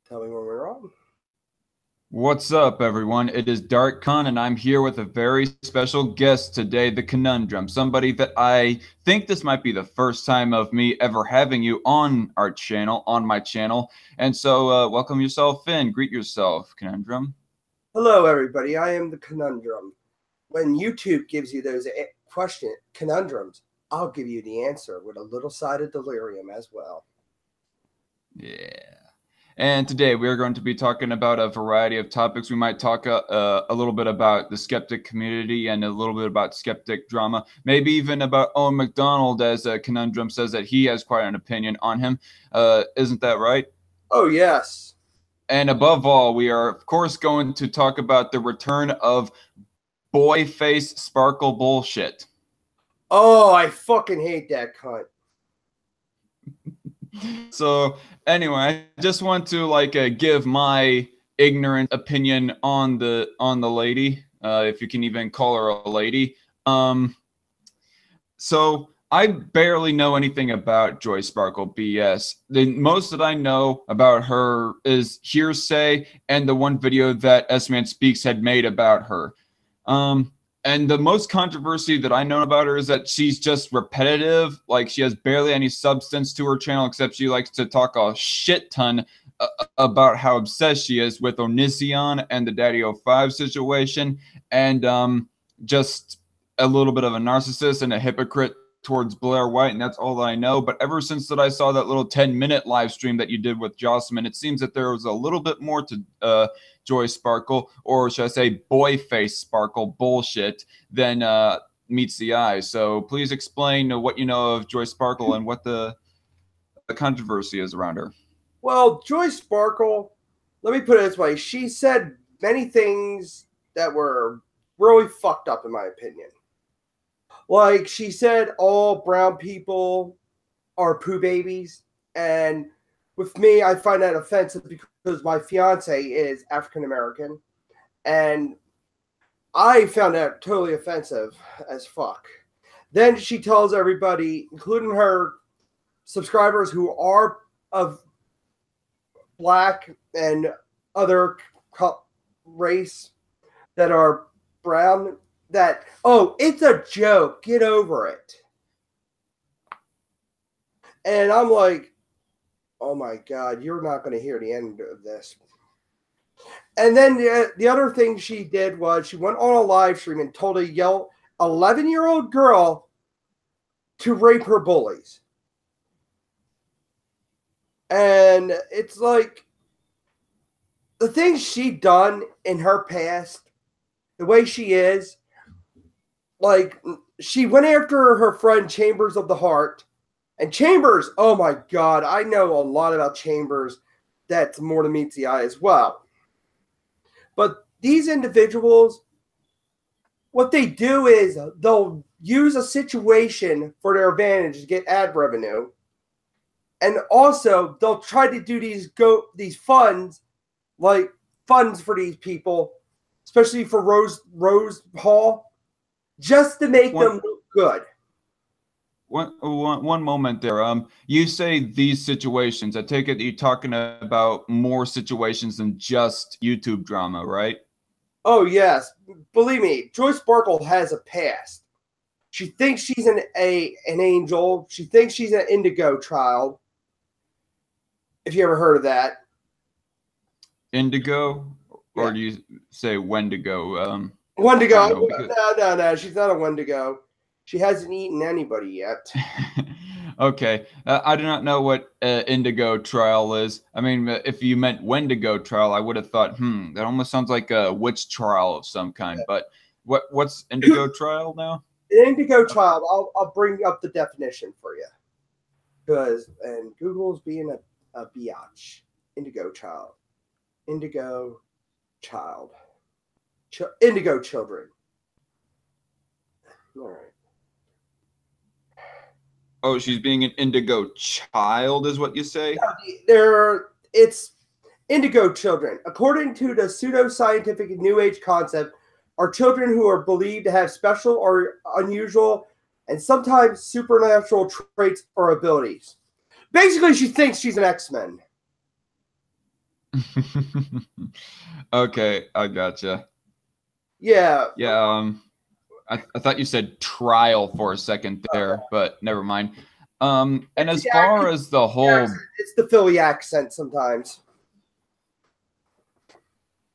Tell me when we're on. What's up, everyone? It is Dark Con, and I'm here with a very special guest today, the Conundrum. Somebody that I think this might be the first time of me ever having you on our channel, on my channel. And so, welcome yourself in. Greet yourself, Conundrum. Hello, everybody. I am the Conundrum. When YouTube gives you those conundrums, I'll give you the answer with a little side of delirium as well. Yeah. And today we are going to be talking about a variety of topics. We might talk a little bit about the skeptic community and a little bit about skeptic drama, maybe even about Owen McDonald, as a Conundrum says that he has quite an opinion on him. Isn't that right? Oh, yes. And above all, we are, of course, going to talk about the return of boy face sparkle bullshit. Oh, I fucking hate that cunt. So anyway, I just want to give my ignorant opinion on the lady, if you can even call her a lady. So I barely know anything about Joy Sparkle BS. The most that I know about her is hearsay and the one video that S-Man Speaks had made about her. And the most controversy that I know about her is that she's just repetitive. Like, she has barely any substance to her channel, except she likes to talk a shit ton about how obsessed she is with Onision and the Daddy 05 situation, and just a little bit of a narcissist and a hypocrite towards Blair White, and that's all I know. But ever since that I saw that little 10-minute live stream that you did with Jocelyn, it seems that there was a little bit more to Joy Sparkle, or should I say boy face sparkle bullshit, than meets the eye. So please explain what you know of Joy Sparkle and what the controversy is around her. Well, Joy Sparkle, let me put it this way. She said many things that were really fucked up, in my opinion. Like, she said all brown people are poo babies, and with me, I find that offensive because my fiance is African American, and I found that totally offensive as fuck. Then she tells everybody, including her subscribers who are of black and other race that are brown, that, oh, it's a joke, get over it. And I'm like, oh my God, you're not going to hear the end of this. And then the other thing she did was she went on a live stream and told a 11-year-old girl to rape her bullies. And it's like, the things she done in her past, the way she is, like, she went after her friend Chambers of the Heart. And Chambers, oh my God, I know a lot about Chambers that's more than meets the eye as well. But these individuals, what they do is they'll use a situation for their advantage to get ad revenue. And also, they'll try to do these funds, like funds for these people, especially for Rose Hall, just to make them look good. One moment there. You say these situations. I take it that you're talking about more situations than just YouTube drama, right? Oh, yes. Believe me, Joy Sparkle has a past. She thinks she's an angel. She thinks she's an indigo child. If you ever heard of that. Indigo? Or do you say Wendigo? Wendigo. No. She's not a Wendigo. She hasn't eaten anybody yet. Okay. I do not know what indigo trial is. I mean, if you meant Wendigo trial, I would have thought, that almost sounds like a witch trial of some kind. Yeah. But what's indigo trial now? Indigo child. I'll bring up the definition for you. And Google's being a biatch. Indigo child. Indigo child. Indigo children. All right. Oh, she's being an indigo child, is what you say? It's indigo children. According to the pseudoscientific New Age concept, are children who are believed to have special or unusual and sometimes supernatural traits or abilities. Basically, she thinks she's an X-Men. Okay, I gotcha. Yeah. Yeah, I thought you said trial for a second there, but never mind. And It's as the far accent. as the whole, It's the Philly accent sometimes.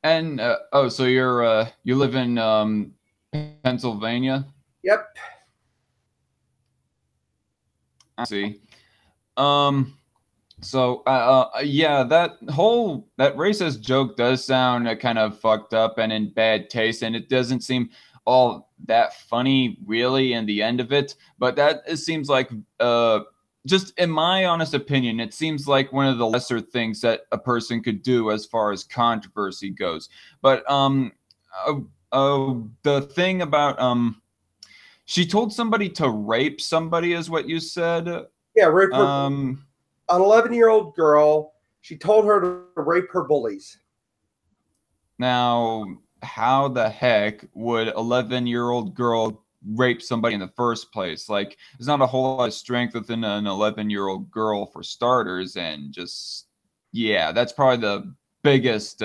and oh, so you live in Pennsylvania? Yep. I see. Um, so yeah, that racist joke does sound kind of fucked up and in bad taste, and it doesn't seem all that funny really in the end of it. But that it seems like just in my honest opinion, it seems like one of the lesser things that a person could do as far as controversy goes. But uh, the thing about she told somebody to rape somebody is what you said. Yeah, rape her. Um, An 11-year-old girl. She told her to rape her bullies. Now, how the heck would 11-year-old girl rape somebody in the first place? Like, there's not a whole lot of strength within an 11-year-old girl for starters, and just yeah, that's probably the biggest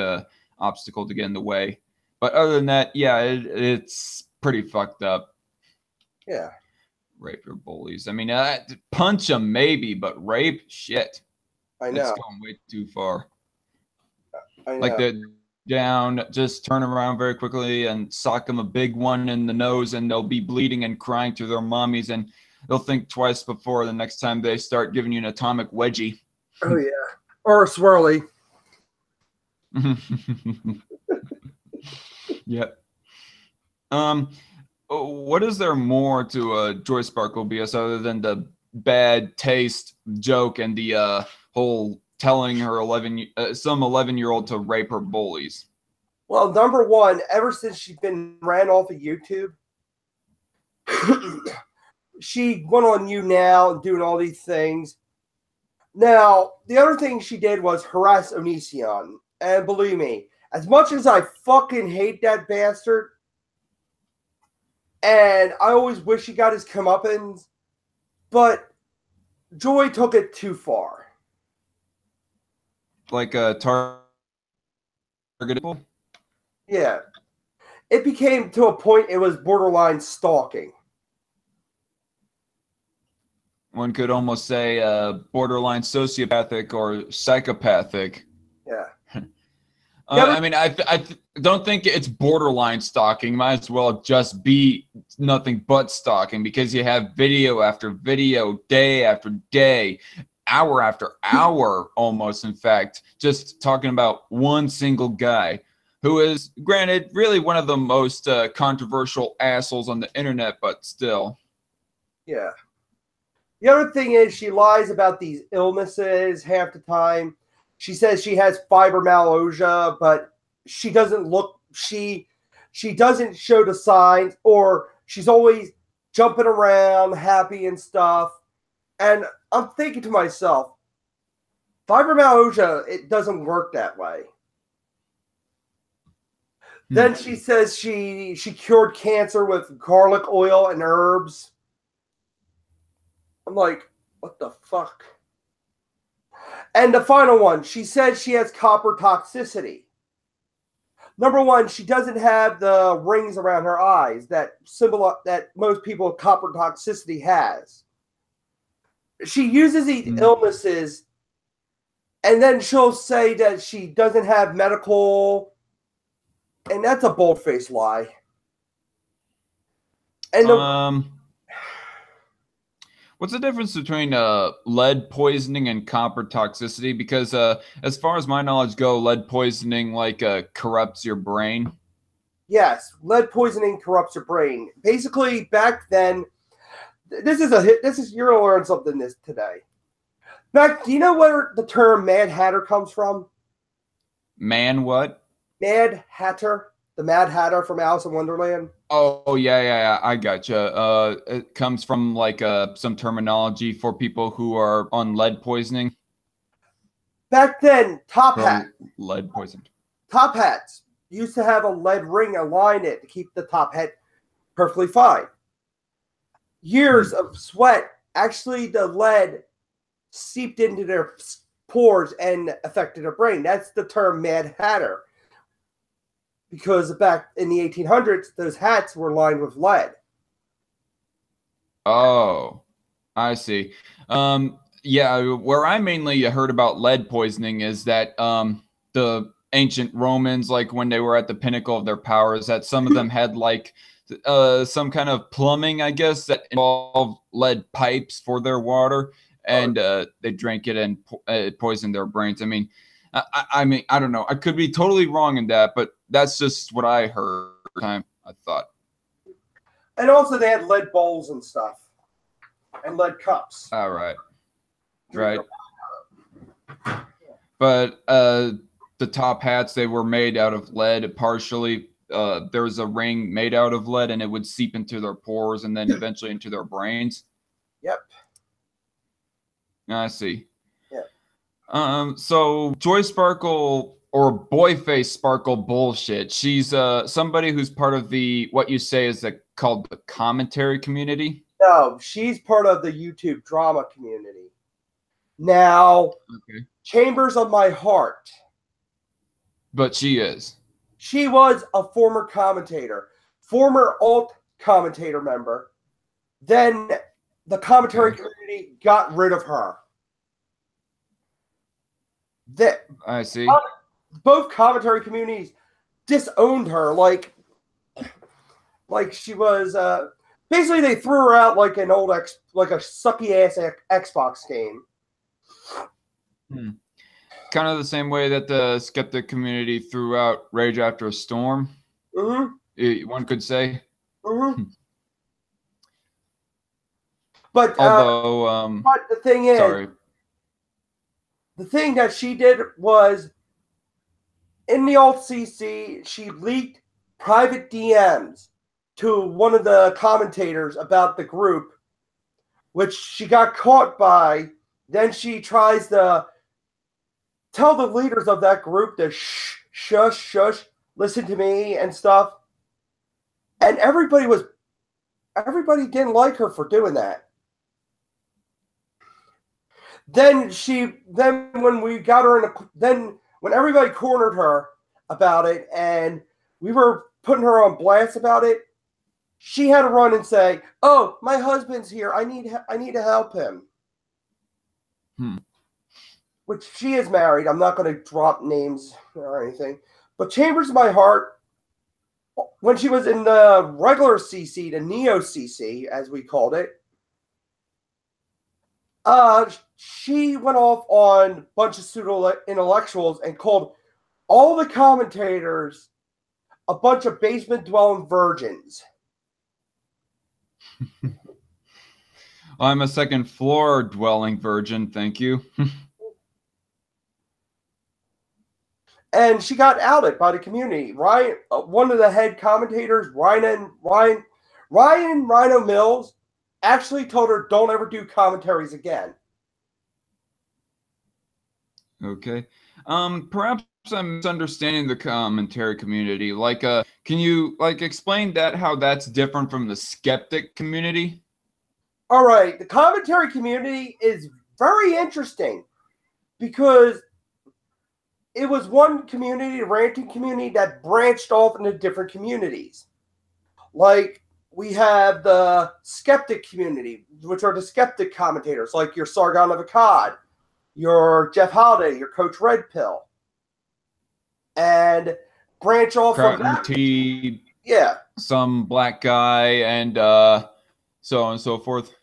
obstacle to get in the way. But other than that, yeah, it's pretty fucked up. Yeah, Rape your bullies. I mean, punch them maybe, but rape, shit, I that's know. going way too far. I Like know. the down, just turn around very quickly and sock them a big one in the nose, and they'll be bleeding and crying to their mommies, and they'll think twice before the next time they start giving you an atomic wedgie. Oh yeah, or a swirly. Yep. Um, what is there more to Joy Sparkle BS other than the bad taste joke and the whole telling her some 11-year-old to rape her bullies? Well, number one, ever since she's been ran off of YouTube, she went on You Now and doing all these things. Now, the other thing she did was harass Onision. And believe me, as much as I fucking hate that bastard, and I always wish he got his comeuppance, but Joy took it too far. Like a targetable? Yeah. It became to a point it was borderline stalking. One could almost say borderline sociopathic or psychopathic. Yeah. I mean, I don't think it's borderline stalking. Might as well just be nothing but stalking because you have video after video, day after day, hour after hour, almost, in fact, just talking about one single guy who is, granted, really one of the most controversial assholes on the internet, but still. Yeah. The other thing is she lies about these illnesses half the time. She says she has fibromyalgia, but she doesn't look she doesn't show the signs, or she's always jumping around, happy and stuff. And I'm thinking to myself, fibromyalgia, it doesn't work that way. Then she says she cured cancer with garlic oil and herbs. I'm like, what the fuck? And the final one, she said she has copper toxicity. Number one, she doesn't have the rings around her eyes that most people with copper toxicity has. She uses these illnesses, and then she'll say that she doesn't have medical, and that's a bold-faced lie. And what's the difference between lead poisoning and copper toxicity? Because as far as my knowledge go, lead poisoning corrupts your brain. Yes, lead poisoning corrupts your brain. Basically, back then, this is you're gonna learn something today. Do you know where the term Mad Hatter comes from? Man, what? Mad Hatter, the Mad Hatter from Alice in Wonderland. Oh yeah, I gotcha. It comes from some terminology for people who are on lead poisoning. Back then, top hat, lead poisoned. Top hats used to have a lead ring align it to keep the top hat perfectly fine. Years of sweat, actually, the lead seeped into their pores and affected her brain. That's the term Mad Hatter. Because back in the 1800s, those hats were lined with lead. Oh, I see. Yeah, where I mainly heard about lead poisoning is that the ancient Romans, like when they were at the pinnacle of their powers, that some of them had like some kind of plumbing, I guess, that involved lead pipes for their water, and they drank it and it poisoned their brains. I mean, I don't know. I could be totally wrong in that, but that's just what I heard. I thought. And also, they had lead bowls and stuff, and lead cups. All right. Right. But the top hats, they were made out of lead partially. There was a ring made out of lead, and it would seep into their pores and then eventually into their brains. Yep. I see. Yeah. So Joy Sparkle, or Boyface Sparkle bullshit. She's somebody who's part of the, what you say is called the commentary community. No, she's part of the YouTube drama community. Now, okay. Chambers of My Heart. But she is. She was a former commentator, former alt commentator member. Then the commentary community got rid of her. I see. Both commentary communities disowned her. Like she was basically, they threw her out like an old like a sucky ass Xbox game. Kind of the same way that the skeptic community threw out Rage After a Storm. Mm-hmm. One could say. Mm-hmm. But although, but the thing is, sorry. The thing that she did was, in the alt CC, she leaked private DMs to one of the commentators about the group, which she got caught by. Then she tries to tell the leaders of that group to shush, listen to me and stuff. And everybody didn't like her for doing that. Then when we got her when everybody cornered her about it and we were putting her on blast about it, she had to run and say, "Oh, my husband's here. I need to help him." Which she is married. I'm not going to drop names or anything. But Chambers of My Heart, when she was in the regular CC, the Neo CC, as we called it, she went off on a bunch of pseudo-intellectuals and called all the commentators a bunch of basement-dwelling virgins. I'm a second-floor dwelling virgin, thank you. And she got outed by the community. Ryan, one of the head commentators, Rhino Mills, actually told her, "Don't ever do commentaries again." Okay. Perhaps I'm misunderstanding the commentary community. Like, can you explain how that's different from the skeptic community? All right, the commentary community is very interesting because it was one community, the ranting community, that branched off into different communities. Like, we have the skeptic community, which are the skeptic commentators, like your Sargon of Akkad, your Jeff Holiday, your Coach Red Pill. And branch off from that. T, yeah. Some black guy, and so on and so forth.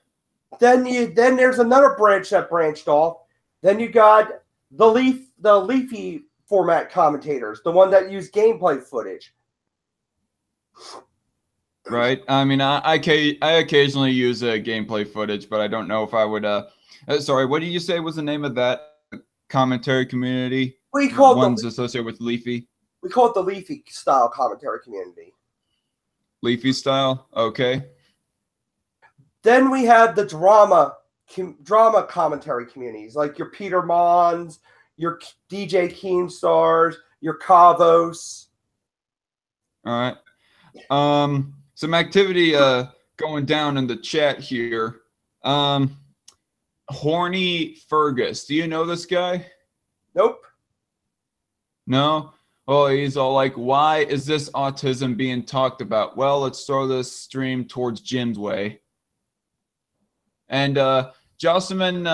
Then there's another branch that branched off. Then you got the Leafy format commentators, the one that use gameplay footage. Right. I mean, I occasionally use gameplay footage, but I don't know if I would. Sorry, what did you say was the name of that commentary community? We call ones associated with Leafy. We call it the Leafy style commentary community. Leafy style, okay. Then we have the drama commentary communities, like your Peter Mons, your DJ Keemstars, your Kavos. All right. Some activity going down in the chat here. Horny Fergus. Do you know this guy? Nope. No? Oh, he's all like, why is this autism being talked about? Well, let's throw this stream towards Jim's way. And Jocelyn,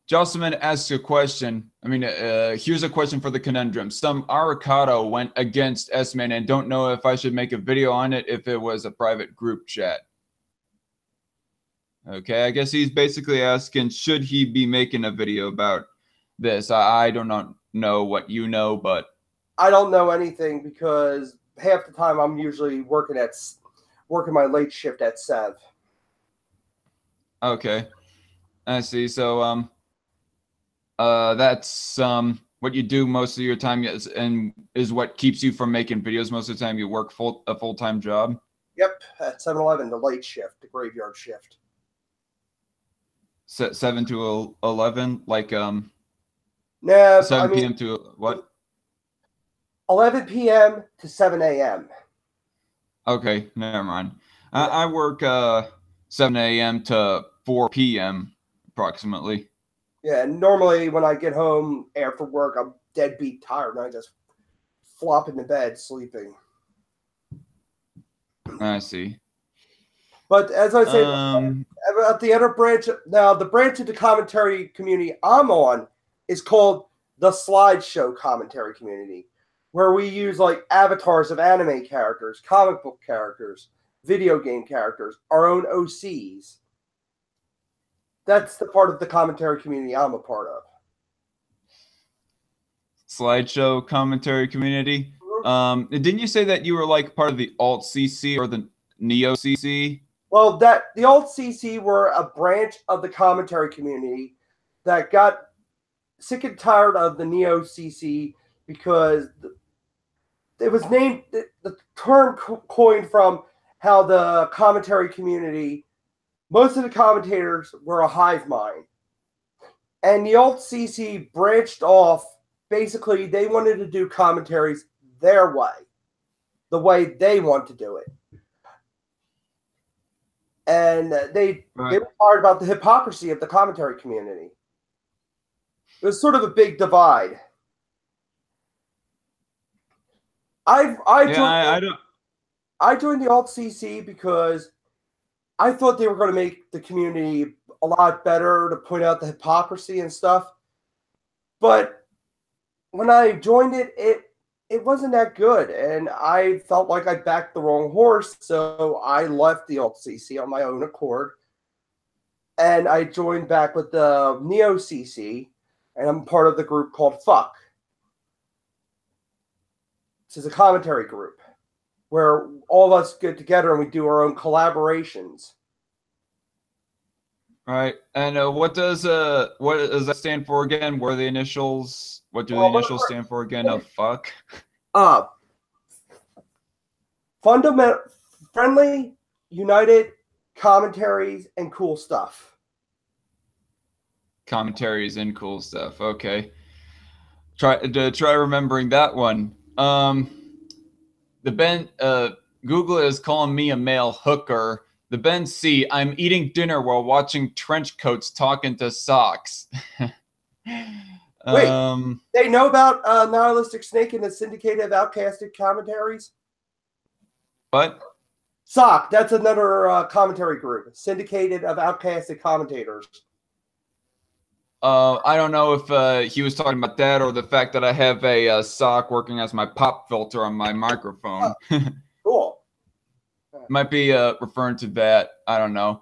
Jocelyn asks a question. I mean, here's a question for the conundrum. Some Aricado went against S-Man and don't know if I should make a video on it if it was a private group chat. Okay, I guess he's basically asking, should he be making a video about this? I don't know what you know, but I don't know anything because half the time I'm usually working my late shift at Sev. okay, I see. So that's what you do most of your time, and is what keeps you from making videos most of the time. You work a full-time job. Yep, at 7-Eleven, the late shift, the graveyard shift. 7 to 11, like No, 7 p.m. to what? 11 p.m. to 7 a.m. Okay, never mind. I work 7 a.m. to 4 p.m. approximately. Yeah, and normally when I get home after work, I'm deadbeat tired, and I just flop into bed sleeping. I see. But as I say, at the other branch, now the branch of the commentary community I'm on is called the Slideshow Commentary Community, where we use like avatars of anime characters, comic book characters, video game characters, our own OCs. That's the part of the commentary community I'm a part of. Slideshow commentary community. Didn't you say that you were like part of the Alt CC or the Neo CC? Well, the Alt CC were a branch of the commentary community that got sick and tired of the Neo CC because it was named, the term coined from how the commentary community, most of the commentators were a hive mind. And the Alt CC branched off. Basically, they wanted to do commentaries their way, the way they want to do it. And they were worried about the hypocrisy of the commentary community. It was sort of a big divide. I joined the Alt CC because I thought they were going to make the community a lot better, to point out the hypocrisy and stuff. But when I joined it, it wasn't that good, and I felt like I backed the wrong horse, so I left the Alt CC on my own accord, and I joined back with the Neo CC, and I'm part of the group called Fuck. This is a commentary group where all of us get together and we do our own collaborations. Right. And what does that stand for again? What are the initials? What do the initials stand for again? Of Fuck. Fundamental, friendly, united, commentaries, and cool stuff. Commentaries and cool stuff. Okay. Try remembering that one. Google is calling me a male hooker. The Ben C, I'm eating dinner while watching trench coats talking to socks. Wait, they know about Nihilistic Snake and the Syndicate of Outcasted Commentaries? What? Sock, that's another commentary group. Syndicated of Outcasted Commentators. I don't know if he was talking about that or the fact that I have a sock working as my pop filter on my microphone. Cool. Might be referring to that. I don't know.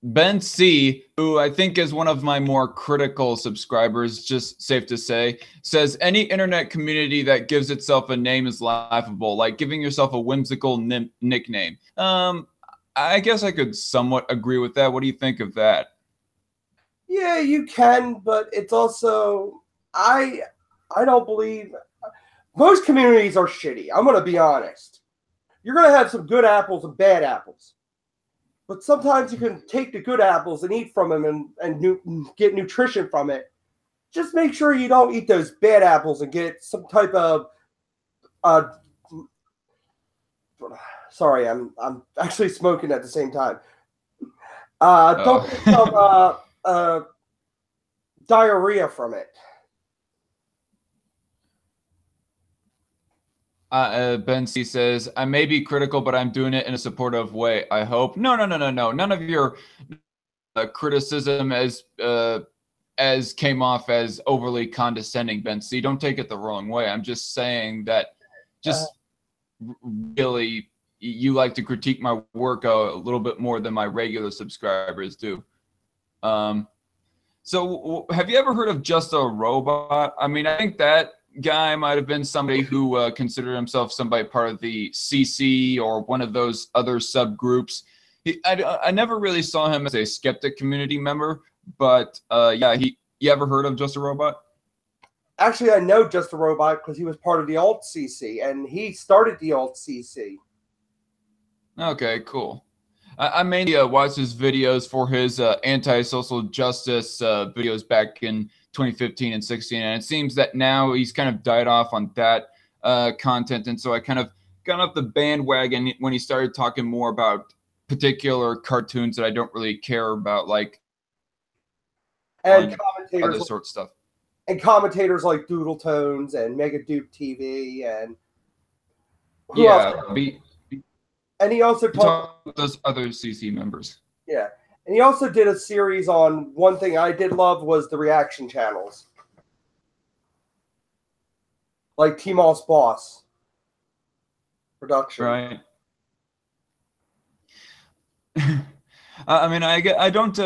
Ben C, who I think is one of my more critical subscribers, just safe to say, says any internet community that gives itself a name is laughable, like giving yourself a whimsical nickname. I guess I could somewhat agree with that. What do you think of that? Yeah, you can, but it's also, I don't believe, most communities are shitty. I'm going to be honest. You're going to have some good apples and bad apples. But sometimes you can take the good apples and eat from them and get nutrition from it. Just make sure you don't eat those bad apples and get some type of sorry, I'm actually smoking at the same time. Don't get some diarrhea from it. Ben C says, I may be critical, but I'm doing it in a supportive way, I hope. No. None of your criticism as came off as overly condescending, Ben C. Don't take it the wrong way. I'm just saying that just really you like to critique my work a little bit more than my regular subscribers do. So have you ever heard of Just a Robot? I mean, I think that guy might have been somebody who considered himself somebody part of the CC or one of those other subgroups. I never really saw him as a skeptic community member, but yeah, you ever heard of Just a Robot? Actually, I know Just a Robot because he was part of the Alt CC, and he started the Alt CC. Okay, cool. I mainly watched his videos for his anti-social justice videos back in 2015 and 16, and it seems that now he's kind of died off on that content, and so I kind of got off the bandwagon when he started talking more about particular cartoons that I don't really care about, like and commentators other sort of stuff. And commentators like Doodle Tones and Mega Duke TV and who else? And he also talked with those other CC members. Yeah. And he also did a series on one thing I did love was the reaction channels. Like T-Moss Boss production. Right. I mean, I don't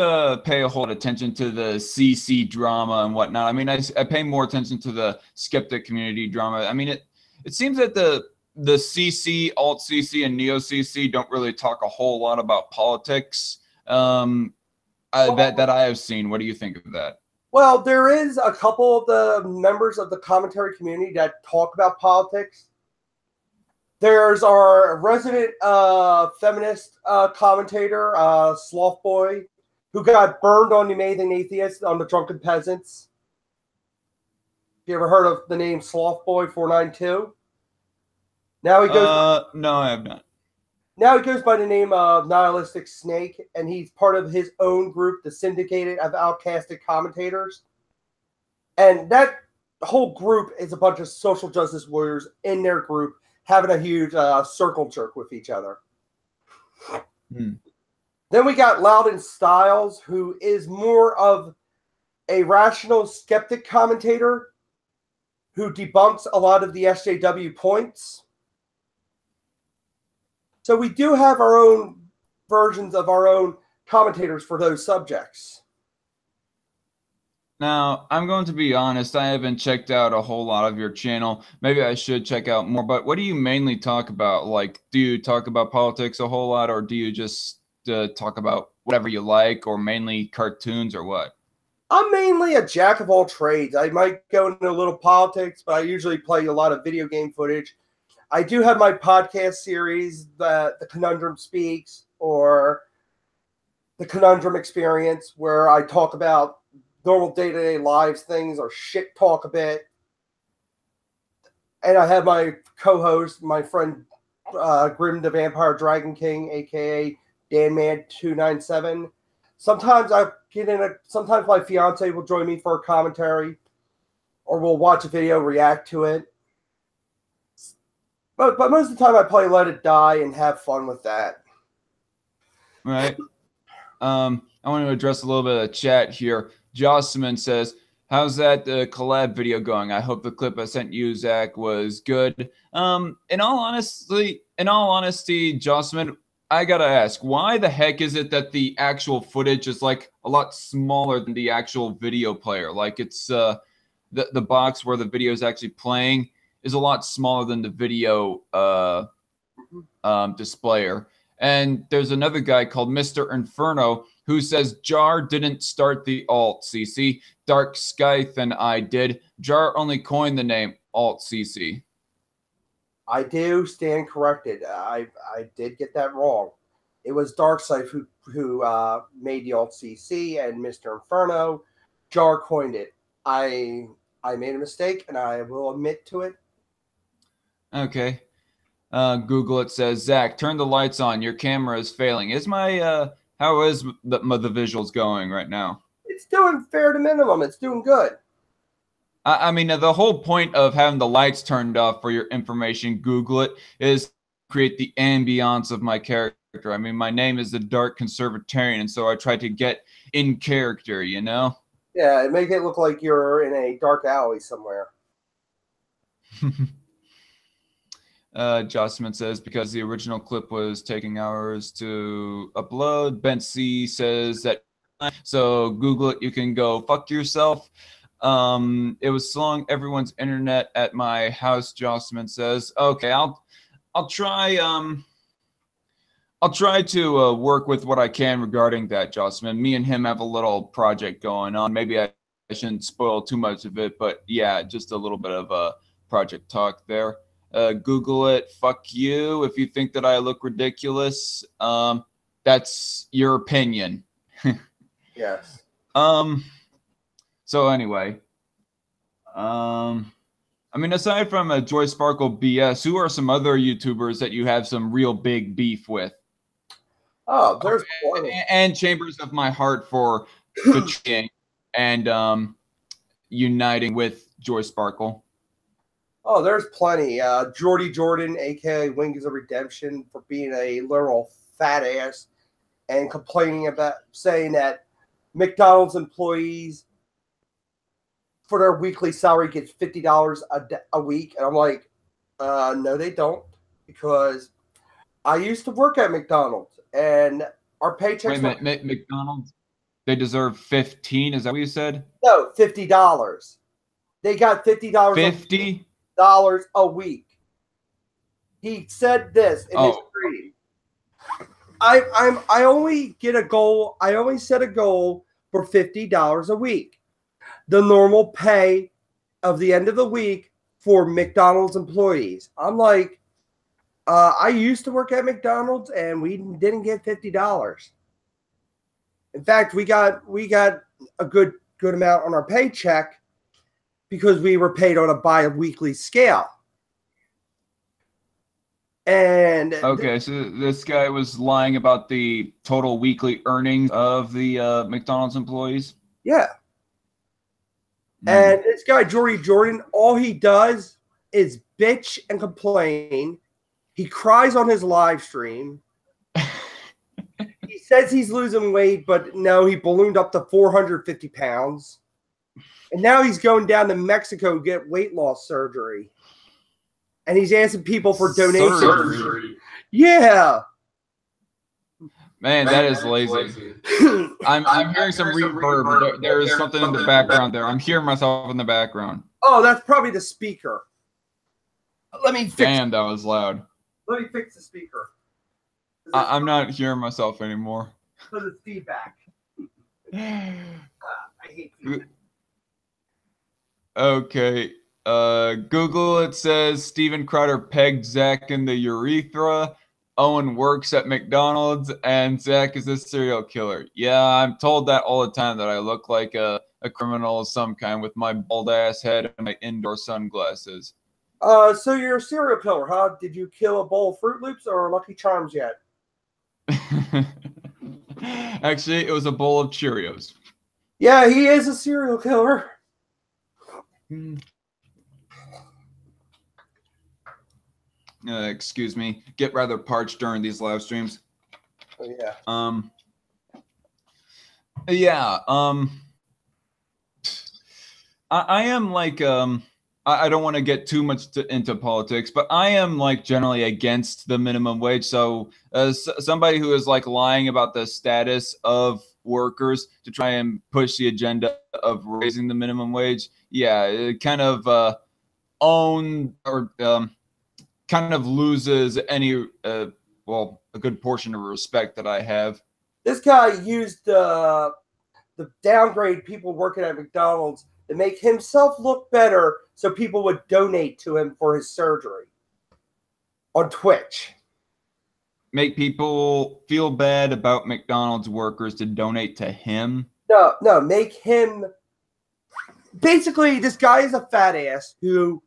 pay a whole lot of attention to the CC drama and whatnot. I mean, I pay more attention to the skeptic community drama. I mean, it seems that the CC, Alt CC, and Neo CC don't really talk a whole lot about politics that I have seen. What do you think of that? Well, there is a couple of the members of the commentary community that talk about politics. There's our resident feminist commentator, Sloth Boy, who got burned on The Amazing Atheist on the Drunken Peasants. You ever heard of the name Sloth Boy 492? Now he goes. No, I have not. Now he goes by the name of Nihilistic Snake, and he's part of his own group, the Syndicated of Outcasted Commentators. And that whole group is a bunch of social justice warriors in their group having a huge circle jerk with each other. Then we got Loudon Styles, who is more of a rational skeptic commentator who debunks a lot of the SJW points. So we do have our own versions of our own commentators for those subjects. Now, I'm going to be honest, I haven't checked out a whole lot of your channel. Maybe I should check out more, but what do you mainly talk about? Like, do you talk about politics a whole lot, or do you just talk about whatever you like, or mainly cartoons, or what? I'm mainly a jack of all trades. I might go into a little politics, but I usually play a lot of video game footage. I do have my podcast series, the Conundrum Speaks, or the Conundrum Experience, where I talk about normal day-to-day lives things or shit talk a bit. And I have my co-host, my friend Grim the Vampire Dragon King, aka DanMan297. Sometimes sometimes my fiance will join me for a commentary, or we'll watch a video, react to it. But most of the time I play Let It Die and have fun with that. Right. I want to address a little bit of chat here. Jocelyn says, how's that collab video going? I hope the clip I sent you, Zach, was good. In all honesty, Jocelyn, I gotta ask, why the heck is it that the actual footage is like a lot smaller than the actual video player? Like it's the box where the video is actually playing is a lot smaller than the video displayer. And there's another guy called Mr. Inferno who says Jar didn't start the Alt CC. Dark Scythe and I did. Jar only coined the name Alt CC. I do stand corrected. I did get that wrong. It was Dark Scythe who made the Alt CC, and Mr. Inferno. Jar coined it. I made a mistake, and I will admit to it. Okay. Google it says, Zach, turn the lights on. Your camera is failing. Is my how is the visuals going right now? it's doing fair to minimum. It's doing good. I mean, the whole point of having the lights turned off for your information, Google it, is create the ambiance of my character. I mean, my name is the Dark Conservatarian, and so I try to get in character, you know? Yeah, make it look like you're in a dark alley somewhere. Jocelyn says, because the original clip was taking hours to upload. Ben C says that, so Google it, you can go fuck yourself. It was slowing everyone's internet at my house, Jocelyn says. Okay, I'll try to work with what I can regarding that, Jocelyn. Me and him have a little project going on. Maybe I shouldn't spoil too much of it, but yeah, just a little bit of a project talk there. Google it. Fuck you. If you think that I look ridiculous, that's your opinion. Yes. So anyway, I mean, aside from Joy Sparkle BS, who are some other YouTubers that you have some real big beef with? Oh, there's and Chambers of My Heart for betraying and uniting with Joy Sparkle. Oh, there's plenty. Jordy Jordan, aka Wings of Redemption, for being a literal fat ass and complaining about saying that McDonald's employees for their weekly salary gets $50 a week. And I'm like, no, they don't, because I used to work at McDonald's and our paychecks. Wait a minute, McDonald's, they deserve 15. Is that what you said? No, $50. They got $50. $50 a week. He said this in his stream. I only get a goal. I only set a goal for $50 a week. The normal pay of the end of the week for McDonald's employees. I'm like, I used to work at McDonald's and we didn't get $50. In fact, we got a good amount on our paycheck because we were paid on a bi-weekly scale. And okay, so this guy was lying about the total weekly earnings of the McDonald's employees? Yeah. And this guy, Jordy Jordan, all he does is bitch and complain. He cries on his live stream. He says he's losing weight, but no, he ballooned up to 450 pounds. And now he's going down to Mexico to get weight loss surgery. And he's asking people for donations. Surgery. Yeah. Man, that is lazy. I'm hearing some reverb. There is something in the background there. I'm hearing myself in the background. Oh, that's probably the speaker. Let me fix Damn, that was loud. Let me fix the speaker. I'm not hearing myself anymore. Because it's feedback. I hate feedback. Okay. Google it says Steven Crowder pegged Zach in the urethra. Owen works at McDonald's and Zach is a serial killer. Yeah, I'm told that all the time, that I look like a criminal of some kind with my bald ass head and my indoor sunglasses. So you're a serial killer, huh? Did you kill a bowl of Fruit Loops or Lucky Charms yet? Actually, it was a bowl of Cheerios. Yeah, he is a serial killer. Excuse me. Get rather parched during these live streams. Oh, yeah. Yeah. I am like I don't want to get too much into politics, but I am like generally against the minimum wage. So somebody who is like lying about the status of workers to try and push the agenda of raising the minimum wage, yeah, it kind of kind of loses any well, a good portion of respect that I have. This guy used the downgrade people working at McDonald's to make himself look better so people would donate to him for his surgery on Twitch. Make people feel bad about McDonald's workers to donate to him? No, make him... Basically, this guy is a fat ass who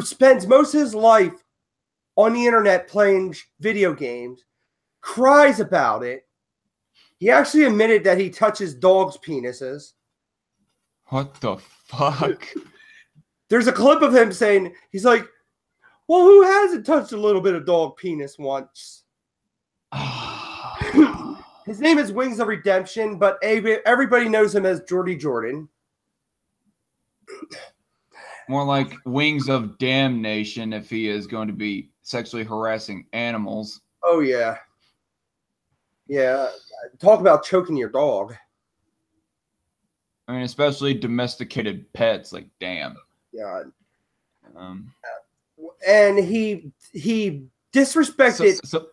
spends most of his life on the internet playing video games, cries about it, He actually admitted that he touches dogs' penises. What the fuck? There's a clip of him saying, he's like, well, who hasn't touched a little bit of dog penis once? His name is Wings of Redemption, but everybody knows him as Jordy Jordan. More like Wings of Damnation if he is going to be sexually harassing animals. Oh, yeah. Yeah. Talk about choking your dog. I mean, especially domesticated pets. Like, damn. Yeah. And he disrespected.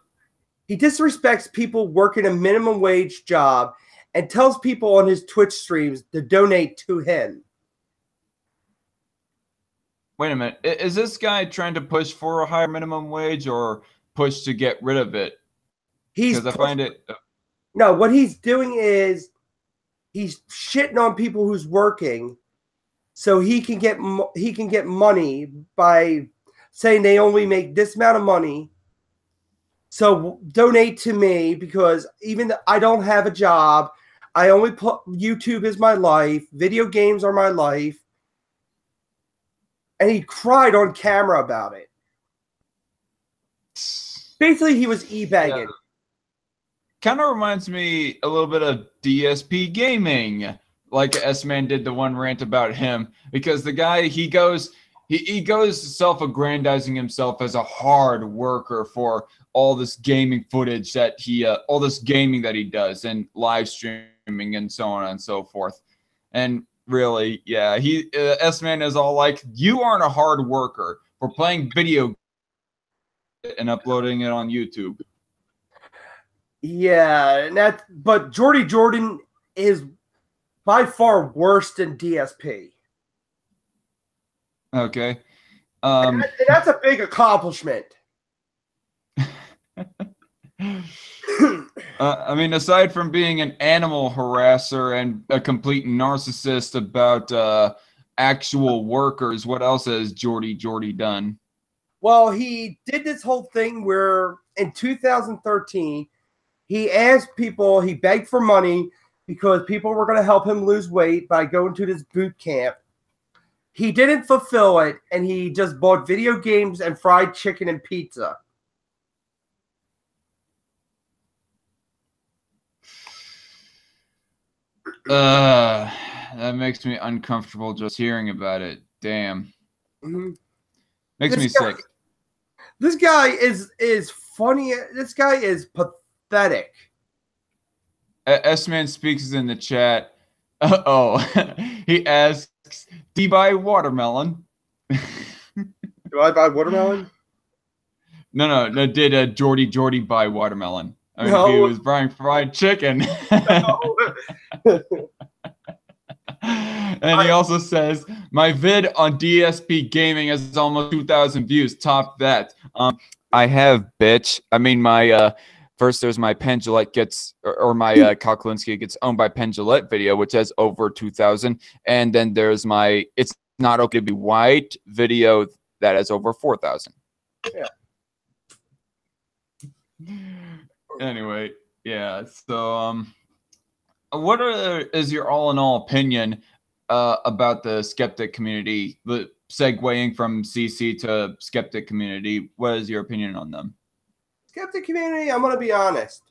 He disrespects people working a minimum wage job and tells people on his Twitch streams to donate to him. Wait a minute. Is this guy trying to push for a higher minimum wage or push to get rid of it? Because I find it. No, what he's doing is he's shitting on people who's working, so he can get money by saying they only make this amount of money. So donate to me because even though I don't have a job, I only put YouTube is my life, video games are my life. And he cried on camera about it. Basically, he was e-bagging. Yeah. Kind of reminds me a little bit of DSP Gaming, like S-Man did the one rant about him, because the guy, he goes self-aggrandizing himself as a hard worker for all this gaming footage that all this gaming that he does and live streaming and so on and so forth. And really, yeah, S-Man is all like, you aren't a hard worker for playing video and uploading it on YouTube. Yeah, but Jordy Jordan is by far worse than DSP. Okay. And that's a big accomplishment. I mean, aside from being an animal harasser and a complete narcissist about actual workers, what else has Jordy done? Well, he did this whole thing where in 2013, he asked people, he begged for money because people were going to help him lose weight by going to this boot camp. He didn't fulfill it, and he just bought video games and fried chicken and pizza. That makes me uncomfortable just hearing about it. Damn. Mm-hmm. Makes me sick. This guy is funny. This guy is pathetic. S-Man Speaks in the chat. He asks, do you buy watermelon? Do I buy watermelon? No. Did Jordy buy watermelon? I mean, no. He was buying fried chicken. And he also says, my vid on DSP Gaming has almost 2,000 views. Top that. I have, bitch. I mean, my first there's my Penn Jillette gets, or my Kyle Kalinske gets owned by Penn Jillette video, which has over 2,000. And then there's my It's Not Okay to Be White video that has over 4,000. Yeah. Anyway, yeah. So, what is your all-in-all opinion about the skeptic community? The segueing from CC to skeptic community. What is your opinion on them? Skeptic community, I'm going to be honest.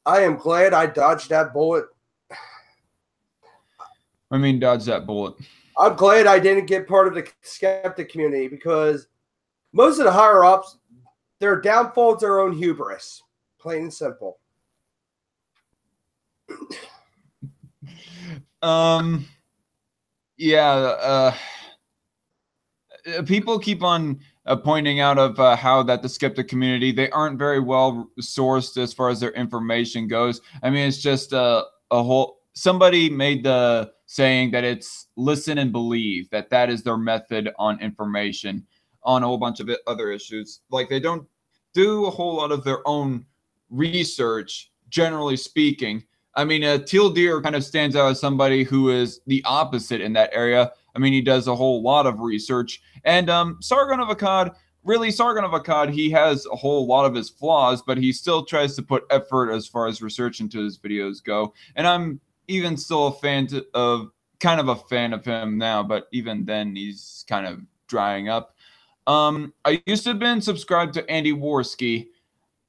I am glad I dodged that bullet. I mean, dodge that bullet. I'm glad I didn't get part of the skeptic community because most of the higher-ups, their downfall is their own hubris. Plain and simple. People keep on pointing out of how that the skeptic community, they aren't very well sourced as far as their information goes. I mean, it's just a whole, somebody made the saying that it's listen and believe, that is their method on information on a whole bunch of other issues. Like, they don't do a whole lot of their own research, generally speaking. I mean, Teal Deer kind of stands out as somebody who is the opposite in that area. I mean, he does a whole lot of research. And Sargon of Akkad really, Sargon of Akkad, he has a whole lot of his flaws, but he still tries to put effort as far as research into his videos go. And I'm even still a fan kind of a fan of him now, but even then he's kind of drying up. I used to have been subscribed to Andy Warski,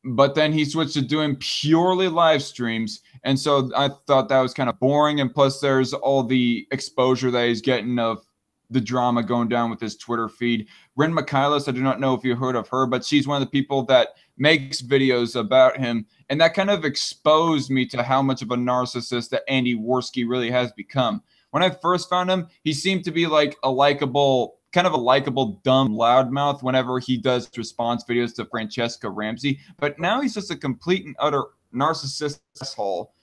but then he switched to doing purely live streams. And so I thought that was kind of boring. And plus there's all the exposure that he's getting of the drama going down with his Twitter feed. Ren Michaelis, I do not know if you heard of her, but she's one of the people that makes videos about him. And that kind of exposed me to how much of a narcissist that Andy Warski really has become. When I first found him, he seemed to be like a likable, kind of a likable, dumb loudmouth whenever he does response videos to Francesca Ramsey. But now he's just a complete and utter narcissist asshole.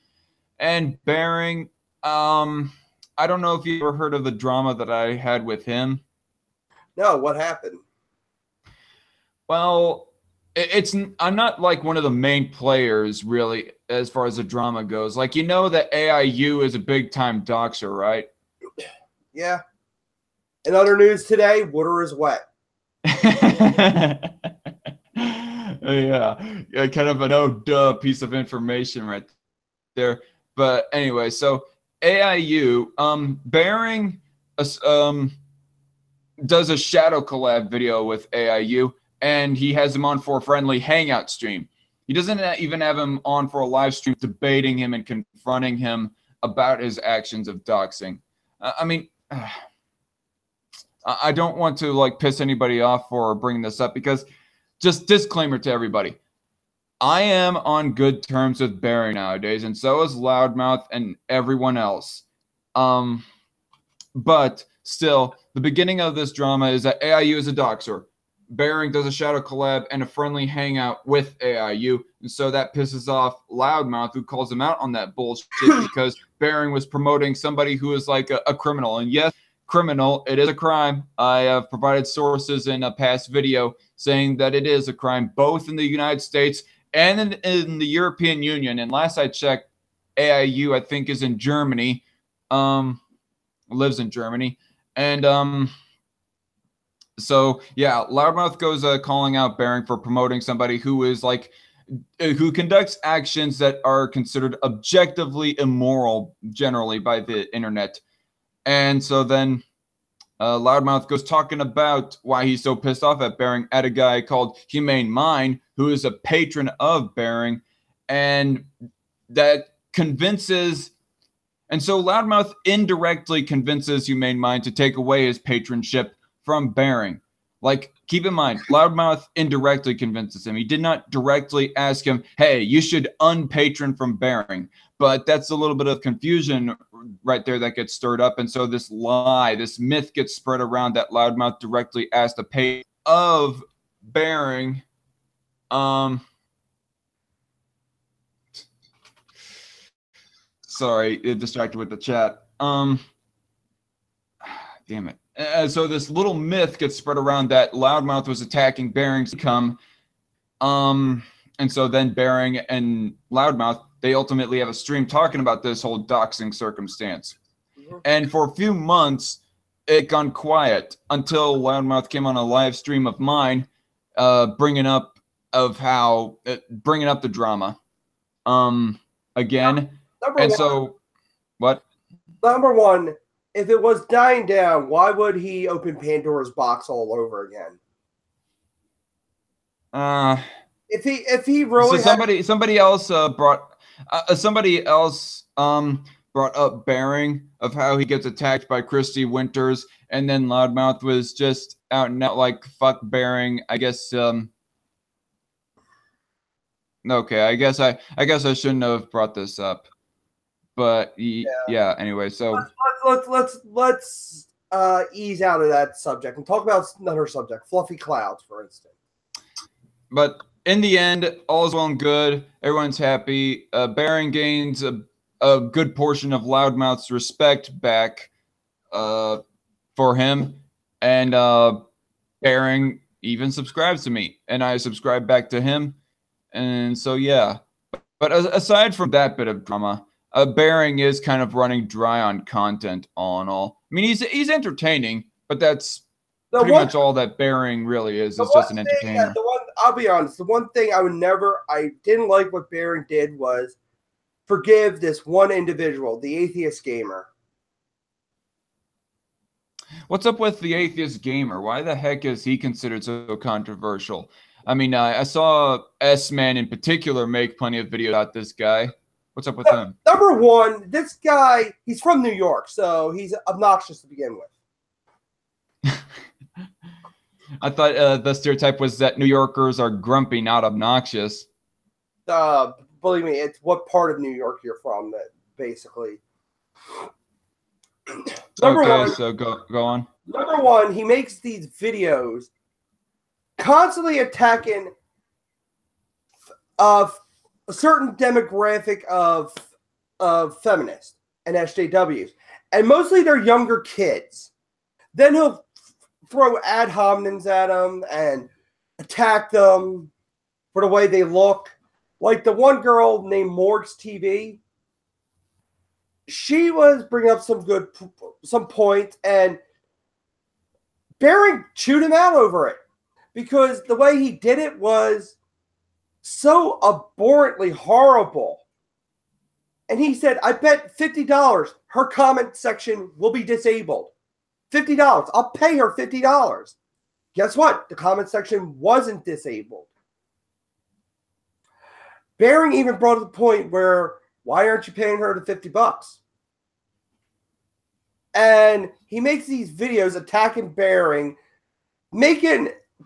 And Bearing, I don't know if you ever heard of the drama that I had with him. No, what happened? Well, I'm not like one of the main players really as far as the drama goes. Like, you know that AIU is a big time doxer, right? Yeah. In other news today, water is wet. Yeah, kind of an oh duh piece of information right there. But anyway, so AIU, Bearing, does a shadow collab video with AIU, and he has him on for a friendly hangout stream. He doesn't even have him on for a live stream debating him and confronting him about his actions of doxing. I mean, I don't want to like piss anybody off for bringing this up, because just disclaimer to everybody. I am on good terms with Bearing nowadays, and so is Loudmouth and everyone else. But still, the beginning of this drama is that AIU is a doxer. Bearing does a shadow collab and a friendly hangout with AIU, and so that pisses off Loudmouth, who calls him out on that bullshit because Bearing was promoting somebody who is like a criminal. And yes, criminal, it is a crime. I have provided sources in a past video saying that it is a crime, both in the United States and in the European Union. And last I checked, AIU, I think, is in Germany, lives in Germany. And so yeah, Loudmouth goes calling out Bearing for promoting somebody who is like, who conducts actions that are considered objectively immoral generally by the internet. And so then Loudmouth goes talking about why he's so pissed off at Bearing at a guy called Humane Mind, who is a patron of Bearing, and that convinces, and so Loudmouth indirectly convinces Humane Mind to take away his patronship from Bearing. Like, keep in mind, Loudmouth indirectly convinces him. He did not directly ask him, hey, you should unpatron from Bearing. But that's a little bit of confusion right there that gets stirred up. And so this lie, this myth gets spread around that Loudmouth directly asked a patron of Bearing. Sorry, it distracted with the chat. Damn it. So this little myth gets spread around that Loudmouth was attacking Bearing's income. And so then Bearing and Loudmouth, they ultimately have a stream talking about this whole doxing circumstance. Mm-hmm. And for a few months, it gone quiet until Loudmouth came on a live stream of mine, bringing up the drama again. So what? Number one, if it was dying down, why would he open Pandora's box all over again? If he really somebody else brought up Bearing of how he gets attacked by Christy Winters, and then Loudmouth was just out and out like fuck Bearing. I guess okay, I guess I shouldn't have brought this up. But yeah, anyway, so let's ease out of that subject and talk about another subject, fluffy clouds, for instance. But in the end, all is well and good. Everyone's happy. Bearing gains a good portion of Loudmouth's respect back for him, and Bearing even subscribes to me, and I subscribe back to him, and so yeah. But aside from that bit of drama, Bearing is kind of running dry on content all in all. I mean, he's entertaining, but that's pretty much all that Bearing really is just an entertainer. I'll be honest, the one thing I didn't like what Bearing did was forgive this one individual, the Atheist Gamer. What's up with the Atheist Gamer? Why the heck is he considered so controversial? I mean, I saw S-Man in particular make plenty of videos about this guy. What's up with him? Number one, this guy, he's from New York, so he's obnoxious to begin with. I thought the stereotype was that New Yorkers are grumpy, not obnoxious. Believe me, it's what part of New York you're from, that basically. So go on. Number one, he makes these videos constantly attacking a certain demographic of feminists and SJWs, and mostly they're younger kids. Then he'll throw ad hominems at them and attack them for the way they look. Like the one girl named Morgs TV, she was bringing up some points, and Bearing chewed him out over it because the way he did it was so abhorrently horrible. And he said, I bet $50 her comment section will be disabled. $50. I'll pay her $50. Guess what? The comment section wasn't disabled. Bearing even brought up the point where, why aren't you paying her the $50? And he makes these videos attacking Bearing,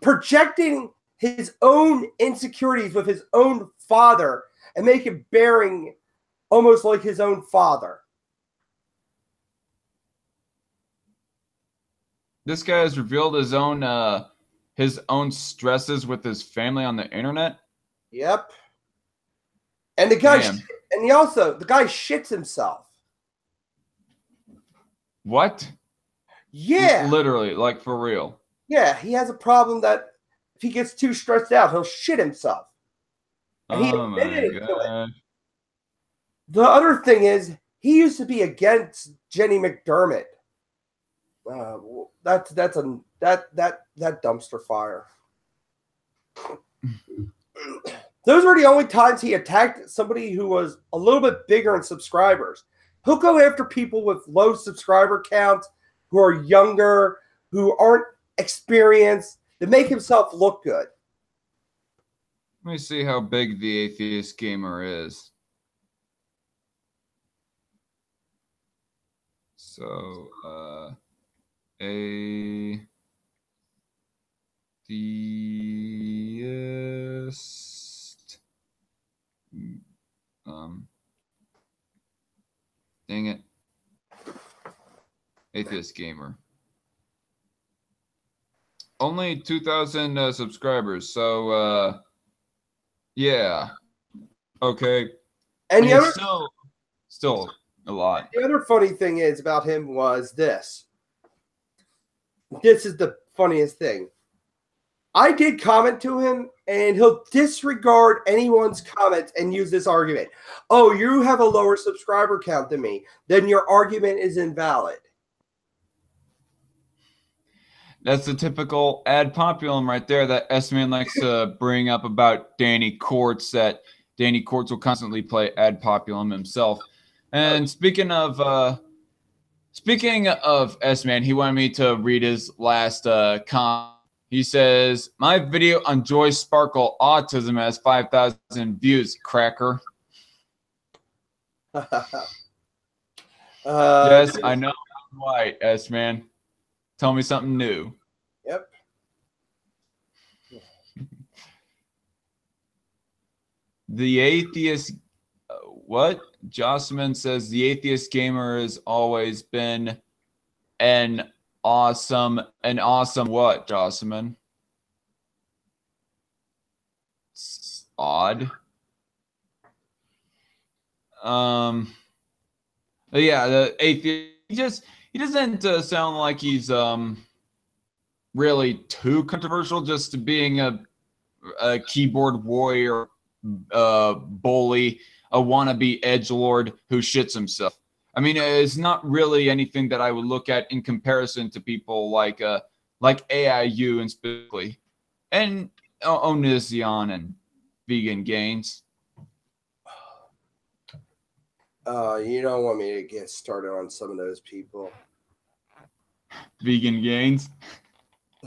projecting his own insecurities with his own father and making Bearing almost like his own father. This guy has revealed his own stresses with his family on the internet. Yep. And the guy the guy shits himself. What? Yeah. Literally, like for real. Yeah, he has a problem that if he gets too stressed out, he'll shit himself. And he admitted it to it. The other thing is, he used to be against Jenny McDermott. That dumpster fire. Those were the only times he attacked somebody who was a little bit bigger in subscribers. He'll go after people with low subscriber counts, who are younger, who aren't experienced, to make himself look good. Let me see how big the Atheist Gamer is. So, Atheist. Dang it. Atheist Gamer. Only 2,000 subscribers. So, yeah. Okay. And the other, still a lot. The other funny thing is about him was this. This is the funniest thing. I did comment to him, and he'll disregard anyone's comments and use this argument. Oh, you have a lower subscriber count than me. Then your argument is invalid. That's the typical ad populum right there that S-Man likes to bring up about Danny Quartz, that Danny Quartz will constantly play ad populum himself. And speaking of S-Man, he wanted me to read his last comment. He says, my video on Joy Sparkle autism has 5,000 views, cracker. Yes, I know I'm white, S-Man. Tell me something new. Yep. The Atheist... what? Jocelyn says, the Atheist Gamer has always been an awesome what, Jocelyn? It's odd. Yeah, the Atheist, he doesn't sound like he's really too controversial, just being a keyboard warrior, bully, a wannabe edgelord who shits himself. I mean, it's not really anything that I would look at in comparison to people like like AIU and specifically, and Onision and Vegan Gains. You don't want me to get started on some of those people. Vegan Gains.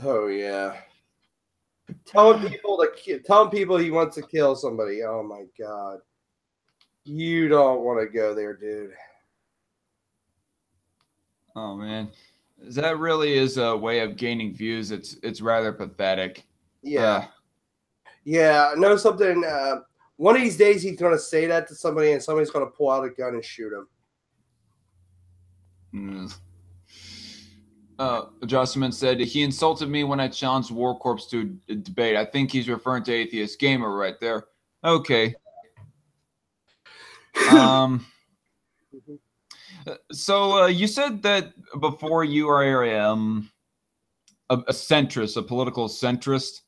Oh yeah. Telling people he wants to kill somebody. Oh my god. You don't want to go there, dude. Oh man. That really is a way of gaining views. It's rather pathetic. Yeah. Yeah, I know something. One of these days he's going to say that to somebody and somebody's going to pull out a gun and shoot him. Adjustment said he insulted me when I challenged War Corps to a debate. I think he's referring to Atheist Gamer right there. Okay. So you said that before you are a centrist, a political centrist.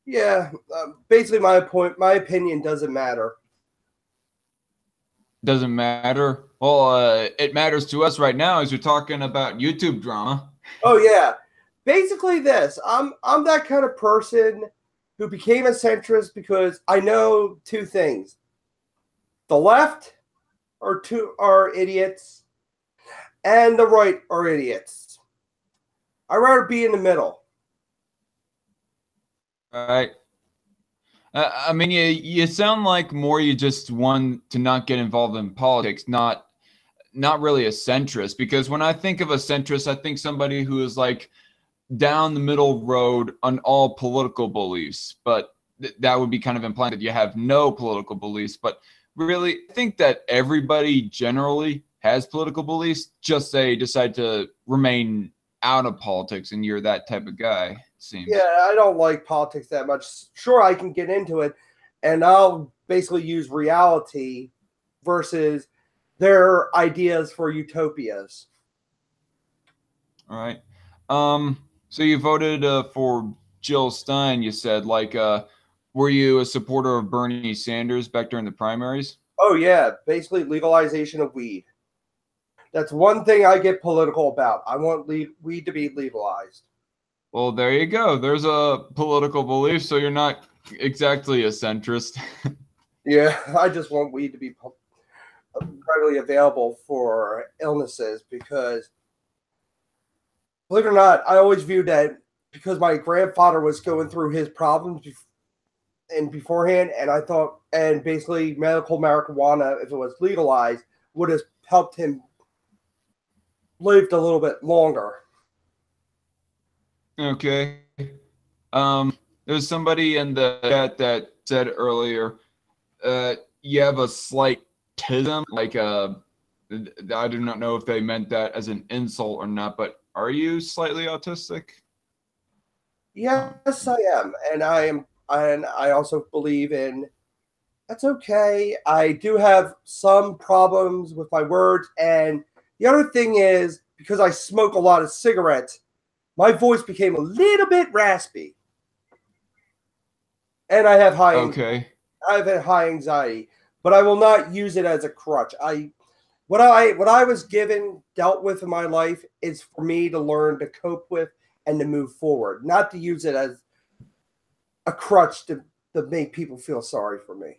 Yeah, basically my opinion doesn't matter. Doesn't matter. Well, it matters to us right now as you're talking about YouTube drama. Oh yeah, basically this. I'm that kind of person who became a centrist because I know two things: the left are idiots, and the right are idiots. I'd rather be in the middle. All right. I mean, you sound like more you just want to not get involved in politics, not really a centrist. Because when I think of a centrist, I think somebody who is like down the middle road on all political beliefs. But that would be kind of implying that you have no political beliefs. But really, I think that everybody generally has political beliefs. Just they decide to remain out of politics, and you're that type of guy. Seems. Yeah, I don't like politics that much. Sure, I can get into it, and I'll basically use reality versus their ideas for utopias. All right. So you voted for Jill Stein, you said. Like, were you a supporter of Bernie Sanders back during the primaries? Oh, yeah. Basically, legalization of weed. That's one thing I get political about. I want weed to be legalized. Well, there you go. There's a political belief, so you're not exactly a centrist. Yeah, I just want weed to be readily available for illnesses because, believe it or not, I always viewed that because my grandfather was going through his problems beforehand, and I thought, and basically medical marijuana, if it was legalized, would have helped him live a little bit longer. Okay. There's somebody in the chat that said earlier, you have a slight tism, like I do not know if they meant that as an insult or not, but are you slightly autistic? Yes, I am, and I also believe in that's okay. I do have some problems with my words, and the other thing is because I smoke a lot of cigarettes, my voice became a little bit raspy, and I have high anxiety, but I will not use it as a crutch. What I was dealt with in my life is for me to learn to cope with and to move forward, not to use it as a crutch to make people feel sorry for me.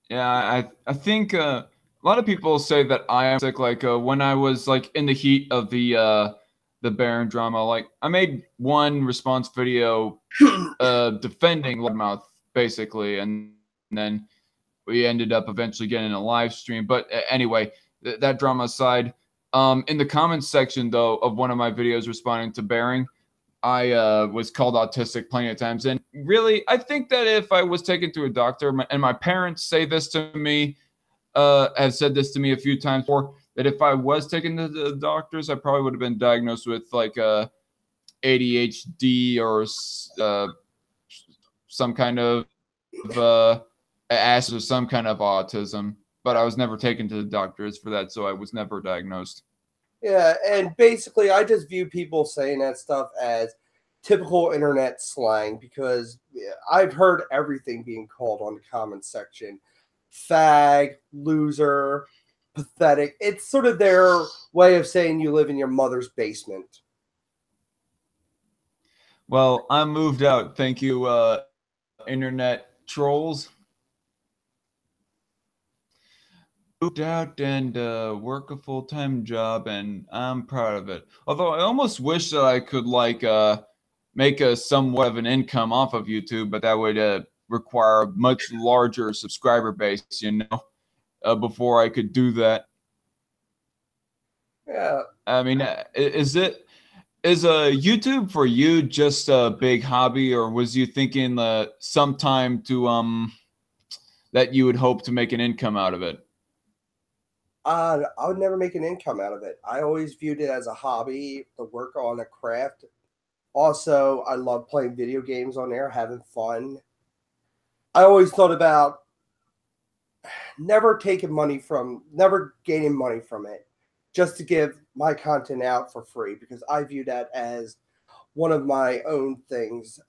Yeah, I think a lot of people say that I am sick. Like when I was like in the heat of the Baron drama, like I made one response video defending Loudmouth basically, and then we ended up eventually getting a live stream. But anyway, that drama aside, in the comments section though of one of my videos responding to Baron, I was called autistic plenty of times. And really, I think that if I was taken to a doctor, and my parents say this to me, have said this to me a few times before, that if I was taken to the doctors, I probably would have been diagnosed with like ADHD or some kind of or some kind of autism. But I was never taken to the doctors for that, so I was never diagnosed. Yeah, and basically I just view people saying that stuff as typical internet slang because I've heard everything being called on the comment section. Fag, loser, pathetic. It's sort of their way of saying you live in your mother's basement. Well, I moved out. Thank you, internet trolls. Moved out and work a full-time job, and I'm proud of it. Although I almost wish that I could like make a somewhat of an income off of YouTube, but that would require a much larger subscriber base, you know, before I could do that. Yeah. I mean, is YouTube for you just a big hobby, or was you thinking sometime to that you would hope to make an income out of it? I would never make an income out of it. I always viewed it as a hobby, to work on a craft. Also, I love playing video games on there, having fun. I always thought about never gaining money from it, just to give my content out for free, because I view that as one of my own things.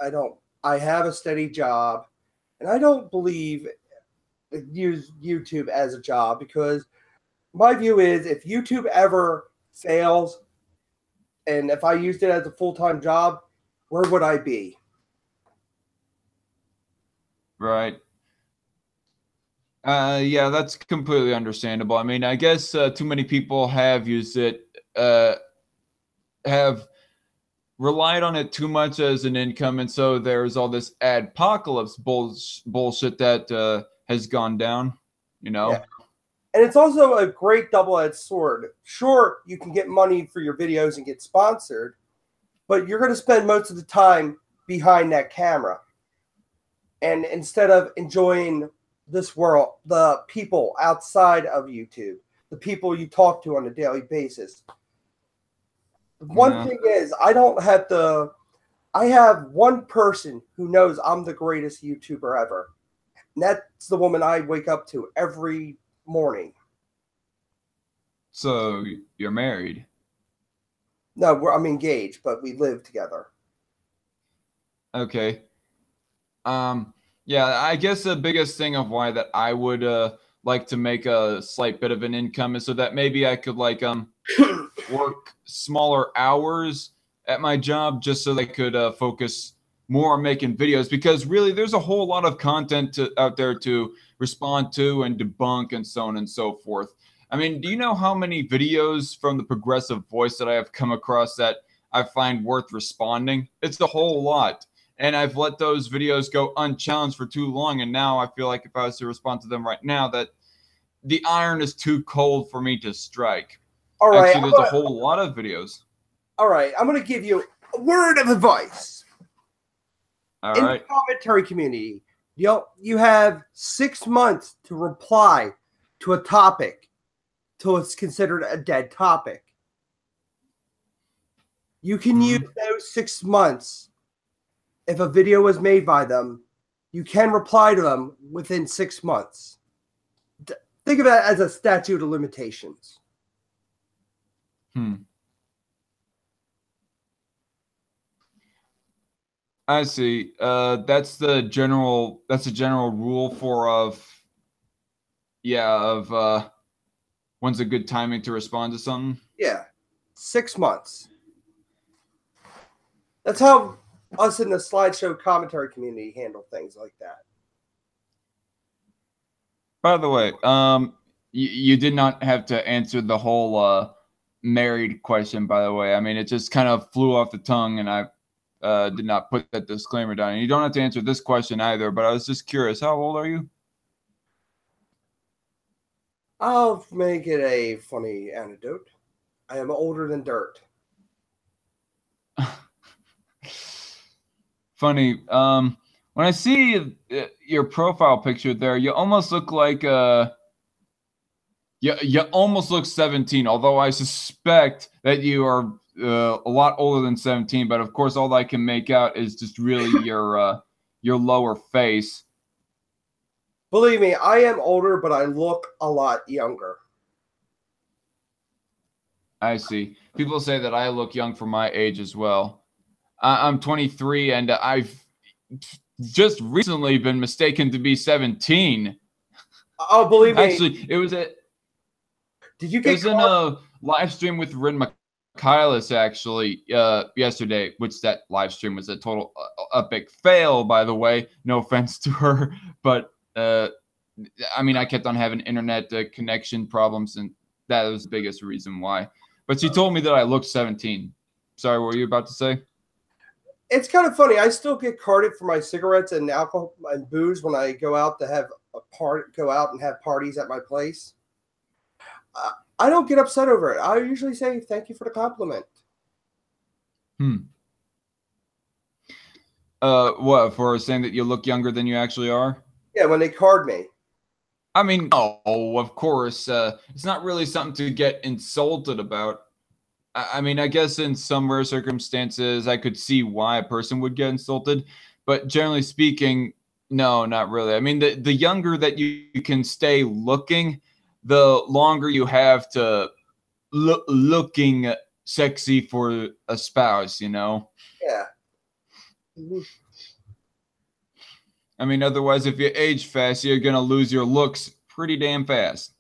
I have a steady job, and I don't believe use YouTube as a job, because my view is if YouTube ever fails and if I used it as a full-time job, where would I be? Right. Yeah, that's completely understandable. I mean, I guess too many people have used it, have relied on it too much as an income, and so there's all this adpocalypse bullshit that has gone down, you know? Yeah. And it's also a great double-edged sword. Sure, you can get money for your videos and get sponsored, but you're going to spend most of the time behind that camera. And instead of enjoying this world, the people outside of YouTube, the people you talk to on a daily basis. One thing is, I have one person who knows I'm the greatest YouTuber ever. And that's the woman I wake up to every morning. So you're married? No, I'm engaged, but we live together. Okay. Yeah, I guess the biggest thing of why that I would like to make a slight bit of an income is so that maybe I could like work smaller hours at my job, just so they could focus more on making videos, because really there's a whole lot of content out there to respond to and debunk and so on and so forth. I mean, do you know how many videos from the Progressive Voice that I have come across that I find worth responding? It's a whole lot. And I've let those videos go unchallenged for too long, and now I feel like if I was to respond to them right now, that the iron is too cold for me to strike. All right, actually, there's a whole lot of videos. All right, I'm going to give you a word of advice. All in right. the commentary community, you have 6 months to reply to a topic till it's considered a dead topic. You can use those 6 months. If a video was made by them, you can reply to them within 6 months. Think of it as a statute of limitations. I see. That's the general rule for when's a good timing to respond to something? Yeah. 6 months. That's how us in the slideshow commentary community handle things like that. By the way, you did not have to answer the whole married question, by the way. I mean, it just kind of flew off the tongue, and I did not put that disclaimer down. And you don't have to answer this question either, but I was just curious. How old are you? I'll make it a funny anecdote. I am older than dirt. Funny. When I see your profile picture there, you almost look like you almost look 17. Although I suspect that you are a lot older than 17. But of course, all I can make out is just really your lower face. Believe me, I am older, but I look a lot younger. I see. People say that I look young for my age as well. I'm 23, and I've just recently been mistaken to be 17. Oh, believe me. Actually, it was Did you get in a live stream with Rin Kylis actually yesterday, which that live stream was a total epic fail, by the way. No offense to her, but I mean, I kept on having internet connection problems, and that was the biggest reason why. But she told me that I looked 17. Sorry, what were you about to say? It's kind of funny. I still get carded for my cigarettes and alcohol and booze when I go out to have go out and have parties at my place. I don't get upset over it. I usually say thank you for the compliment. What, for saying that you look younger than you actually are? Yeah, when they card me. I mean, no, of course. It's not really something to get insulted about. I mean, I guess in some rare circumstances, I could see why a person would get insulted. But generally speaking, no, not really. I mean, the younger that you can stay looking, the longer you have to looking sexy for a spouse, you know? Yeah. I mean, otherwise, if you age fast, you're going to lose your looks pretty damn fast.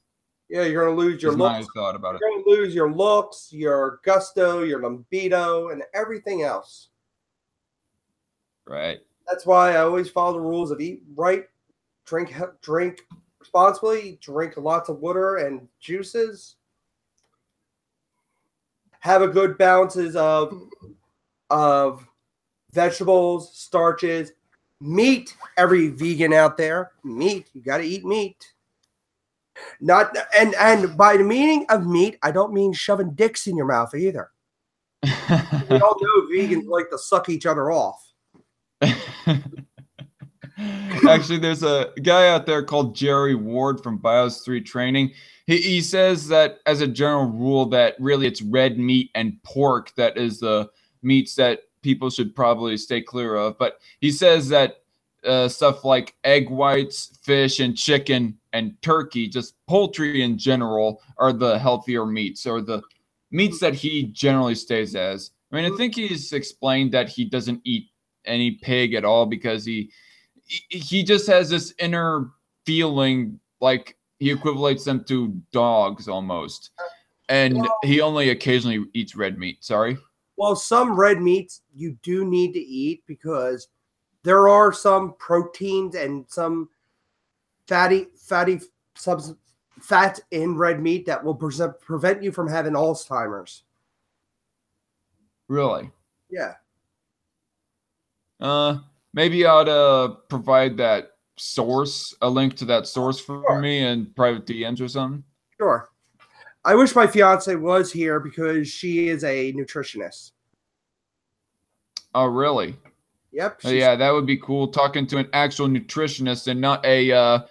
Yeah, you're going to lose your looks. My thought about it. You're going to lose your looks, your gusto, your libido, and everything else. Right. That's why I always follow the rules of eat right, drink responsibly, drink lots of water and juices. Have a good balances of vegetables, starches, meat. Every vegan out there, meat. You got to eat meat. Not and by the meaning of meat, I don't mean shoving dicks in your mouth either. We all know vegans like to suck each other off. Actually, there's a guy out there called Jerry Ward from Bios 3 Training. He says that as a general rule that really it's red meat and pork that is the meats that people should probably stay clear of. But he says that stuff like egg whites, fish, and chicken and turkey, just poultry in general, are the healthier meats, or the meats that he generally stays as. I mean, I think he's explained that he doesn't eat any pig at all because he just has this inner feeling like he equates them to dogs almost. And he only occasionally eats red meat. Sorry. Well, some red meats you do need to eat because there are some proteins and some fat in red meat that will prevent you from having Alzheimer's. Really? Yeah. Maybe I ought to provide that source, a link to that source for me in private DMs or something. Sure. I wish my fiance was here because she is a nutritionist. Oh, really? Yep. Yeah, that would be cool. Talking to an actual nutritionist and not a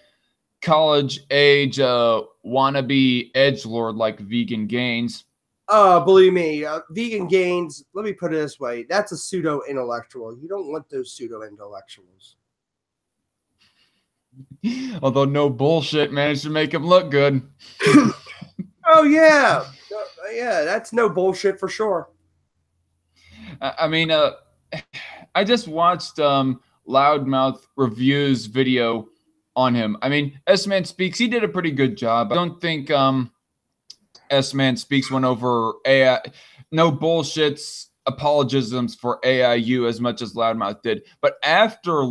college age wannabe edgelord like Vegan Gains. Believe me, Vegan Gains, let me put it this way. That's a pseudo-intellectual. You don't want those pseudo-intellectuals. Although no bullshit managed to make him look good. Oh, yeah. Yeah, that's no bullshit for sure. I mean, I just watched Loudmouth Review's video on him. I mean, S-Man Speaks, he did a pretty good job. I don't think S-Man Speaks went over AI, no bullshits, apologisms for AIU as much as Loudmouth did. But after I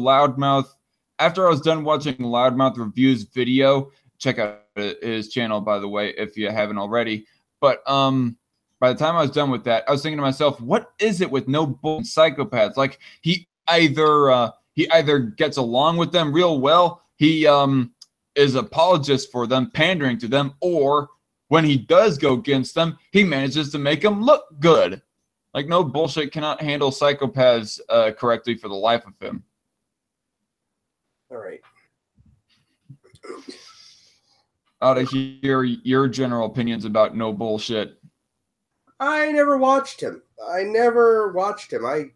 was done watching Loudmouth Review's video, check out his channel, by the way, if you haven't already. But by the time I was done with that, I was thinking to myself, what is it with no bull psychopaths? Like he either gets along with them real well, he is apologist for them, pandering to them, or when he does go against them, he manages to make them look good. Like no bullshit cannot handle psychopaths correctly for the life of him. All right. Out of hear your general opinions about no bullshit. I never watched him. I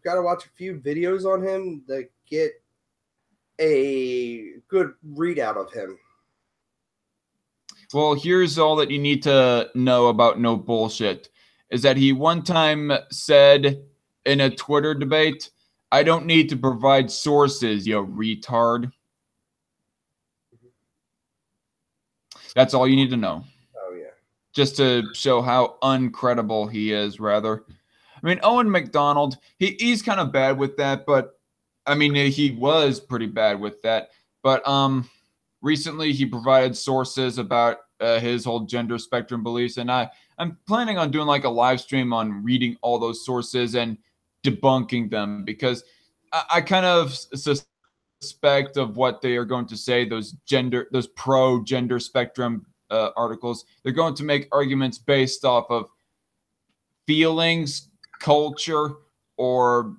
got to watch a few videos on him to get a good readout of him. Well, here's all that you need to know about no bullshit. Is that he one time said in a Twitter debate, "I don't need to provide sources, you retard." That's all you need to know. Oh, yeah. just to show how uncredible he is, rather. I mean, Owen McDonald, he's kind of bad with that, but I mean, he was pretty bad with that. But recently he provided sources about his whole gender spectrum beliefs, and I'm planning on doing like a live stream on reading all those sources and debunking them, because I kind of suspect of what they are going to say. Those pro gender spectrum articles, they're going to make arguments based off of feelings, culture, or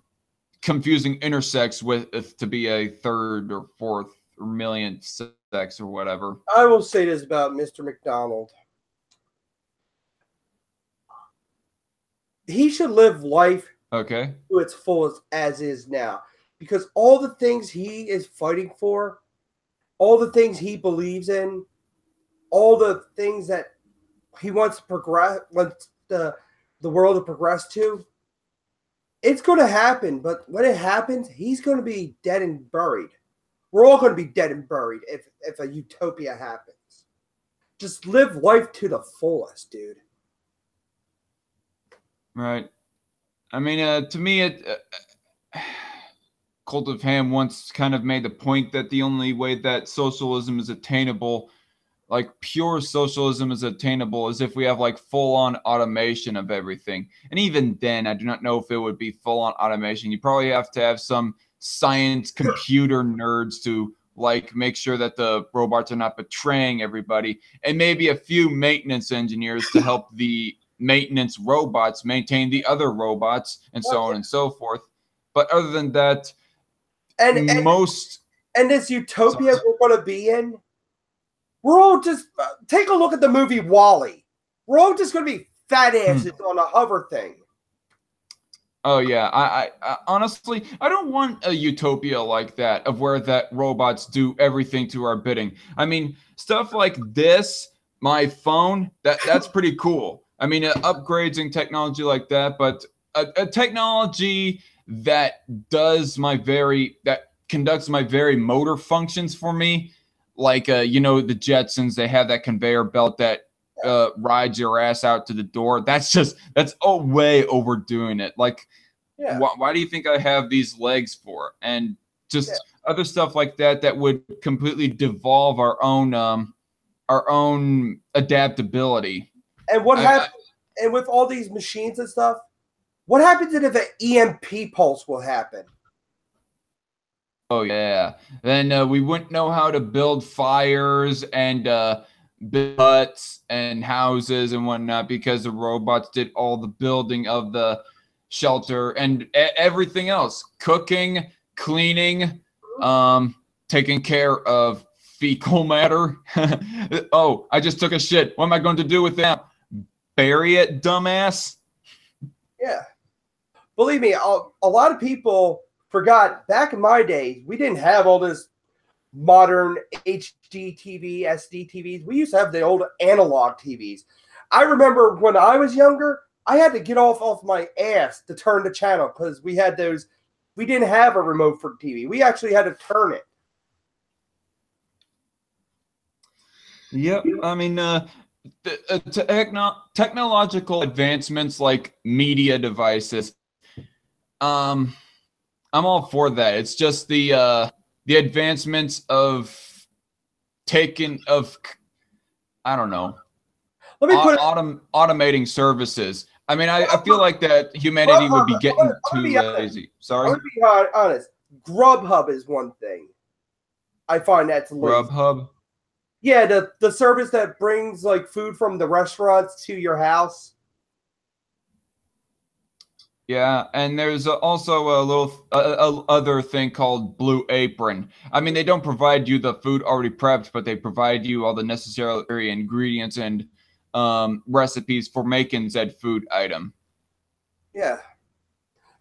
confusing intersex with to be a third or fourth or millionth sex or whatever. I will say this about Mr. McDonald. He should live life to its fullest as is now, because all the things he is fighting for, all the things he believes in, all the things that he wants to progress, wants the world to progress to, it's going to happen. But when it happens, he's going to be dead and buried. We're all going to be dead and buried if a utopia happens. Just live life to the fullest, dude. Right. I mean, to me, Cult of Ham once kind of made the point that the only way that socialism is attainable, like pure socialism is attainable, is if we have like full-on automation of everything. And even then, I do not know if it would be full-on automation. You probably have to have some science computer nerds to like make sure that the robots are not betraying everybody, and maybe a few maintenance engineers to help the maintenance robots maintain the other robots, and so on and so forth. But other than that, and this utopia we're going to be in, we're all just take a look at the movie WALL-E. We're all just going to be fat asses on a hover thing. Oh yeah, I honestly, I don't want a utopia like that, of where that robots do everything to our bidding. I mean, stuff like this, my phone, that's pretty cool. I mean, upgrades in technology like that, but a technology that conducts my very motor functions for me, like you know, the Jetsons, they have that conveyor belt that rides your ass out to the door. That's way overdoing it. Like, why do you think I have these legs for? And just other stuff like that would completely devolve our own adaptability. And what happens? And with all these machines and stuff, what happens if an EMP pulse will happen? Oh yeah, then we wouldn't know how to build fires and build huts and houses and whatnot, because the robots did all the building of the shelter and everything else: cooking, cleaning, taking care of fecal matter. Oh, I just took a shit. What am I going to do with that? Bury it, dumbass. Yeah. Believe me, a lot of people forgot back in my days, we didn't have all this modern HD TV, SD TVs. We used to have the old analog TVs. I remember when I was younger, I had to get off my ass to turn the channel, because we had those. We didn't have a remote for TV. We actually had to turn it. Yep. I mean, technological advancements like media devices, I'm all for that. It's just the advancements of I don't know, Let me put automating services. I mean, I feel like that humanity would be getting too lazy. Sorry? I'm going to be honest. Grubhub is one thing. I find that's lazy. Grubhub? Yeah, the service that brings like food from the restaurants to your house. Yeah, and there's also a little other thing called Blue Apron. I mean, they don't provide you the food already prepped, but they provide you all the necessary ingredients and recipes for making said food item. Yeah.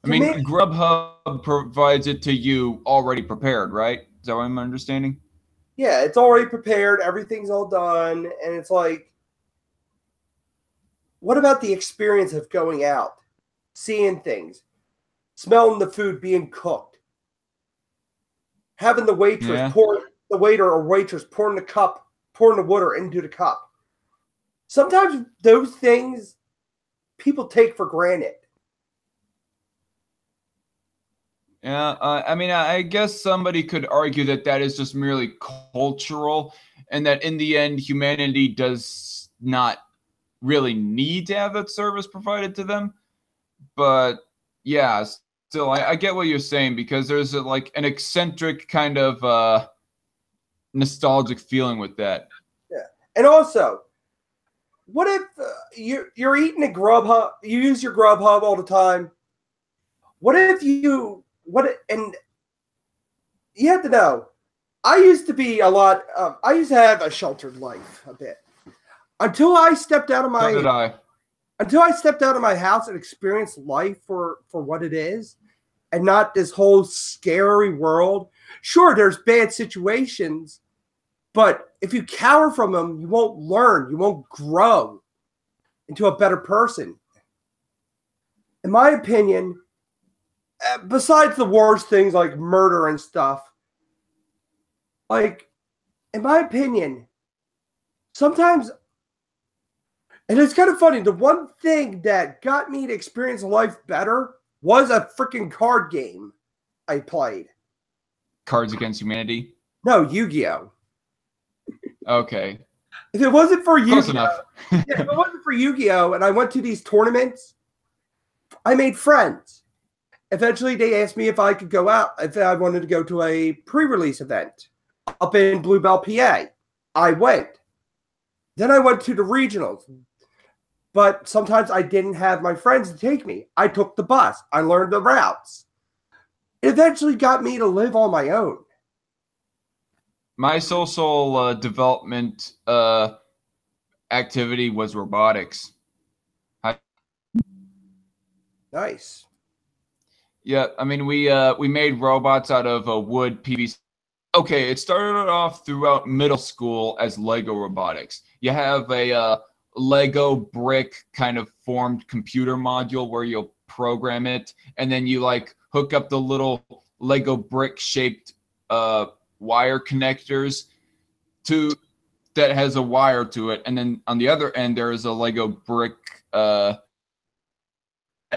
I mean, Grubhub provides it to you already prepared, right? Is that what I'm understanding? Yeah, it's already prepared. Everything's all done. And it's like, what about the experience of going out, seeing things, smelling the food being cooked, having the waitress the waiter or waitress pouring the water into the cup? sometimes those things people take for granted. Yeah, I mean, I guess somebody could argue that that is just merely cultural, and that in the end, humanity does not really need to have that service provided to them. But yeah, still, I get what you're saying, because there's like an eccentric kind of nostalgic feeling with that. Yeah. And also, what if you're eating at Grubhub, you use your Grubhub all the time. What if you, and you have to know, I used to be I used to have a sheltered life a bit. Until I stepped out of So did my I. until I stepped out of my house and experienced life for what it is, and not this whole scary world. Sure, there's bad situations, but if you cower from them, you won't learn, you won't grow into a better person. In my opinion, besides the worst things like murder and stuff, like, in my opinion, sometimes, and it's kind of funny, the one thing that got me to experience life better was a freaking card game I played. Cards Against Humanity? No, Yu-Gi-Oh! Okay. If it wasn't for Close Yu-Gi-Oh! enough. Yeah, if it wasn't for Yu-Gi-Oh! And I went to these tournaments, I made friends. Eventually, they asked me if I could go out, if I wanted to go to a pre-release event up in Bluebell, PA. I went. Then I went to the regionals. But sometimes I didn't have my friends to take me. I took the bus. I learned the routes. It eventually got me to live on my own. My social development activity was robotics. Nice. Yeah, I mean, we made robots out of wood, PVC. Okay, it started off throughout middle school as Lego robotics. You have a Lego brick kind of formed computer module where you'll program it, and then you like hook up the little Lego brick shaped wire connectors to that has a wire to it, and then on the other end there is a Lego brick end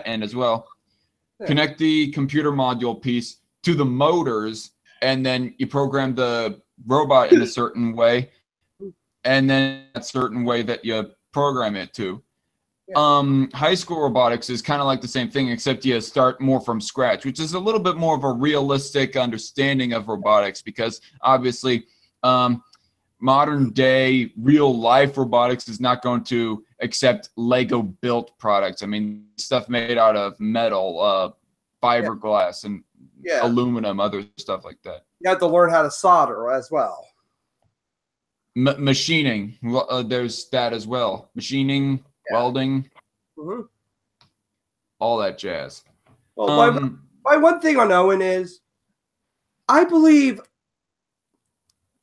as well. Yeah. Connect the computer module piece to the motors, and then you program the robot in a certain way, and then a certain way that you program it to. Yeah. High school robotics is kind of like the same thing, except you start more from scratch, which is a little bit more of a realistic understanding of robotics, because obviously modern day real life robotics is not going to accept Lego built products. I mean, stuff made out of metal, fiberglass, and aluminum, other stuff like that. You have to learn how to solder as well. Machining, there's that as well. Machining, welding, all that jazz. Well, my one thing on Owen is, I believe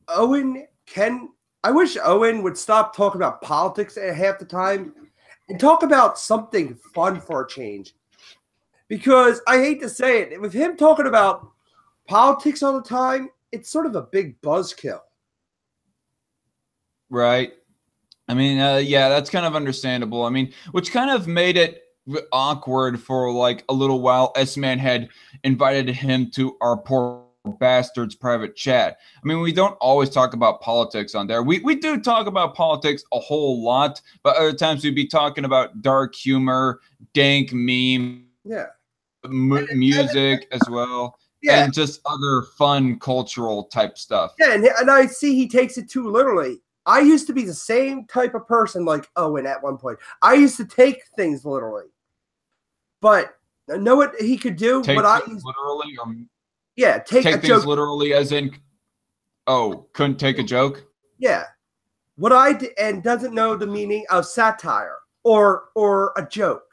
Owen can. I wish Owen would stop talking about politics at half the time and talk about something fun for a change. Because I hate to say it, with him talking about politics all the time, it's sort of a big buzzkill. Right. I mean, yeah, that's kind of understandable. I mean, which kind of made it awkward for like a little while. S-Man had invited him to our Poor Bastards private chat. I mean, we don't always talk about politics on there. We do talk about politics a whole lot, but other times we'd be talking about dark humor, dank meme, music as well. And just other fun cultural type stuff. Yeah, and I see he takes it too literally. I used to be the same type of person like Owen at one point. I used to take things literally. But know what he could do? Take what I things literally? Or take things joke. Literally as in, couldn't take a joke? Yeah. What I did, and doesn't know the meaning of satire or a joke.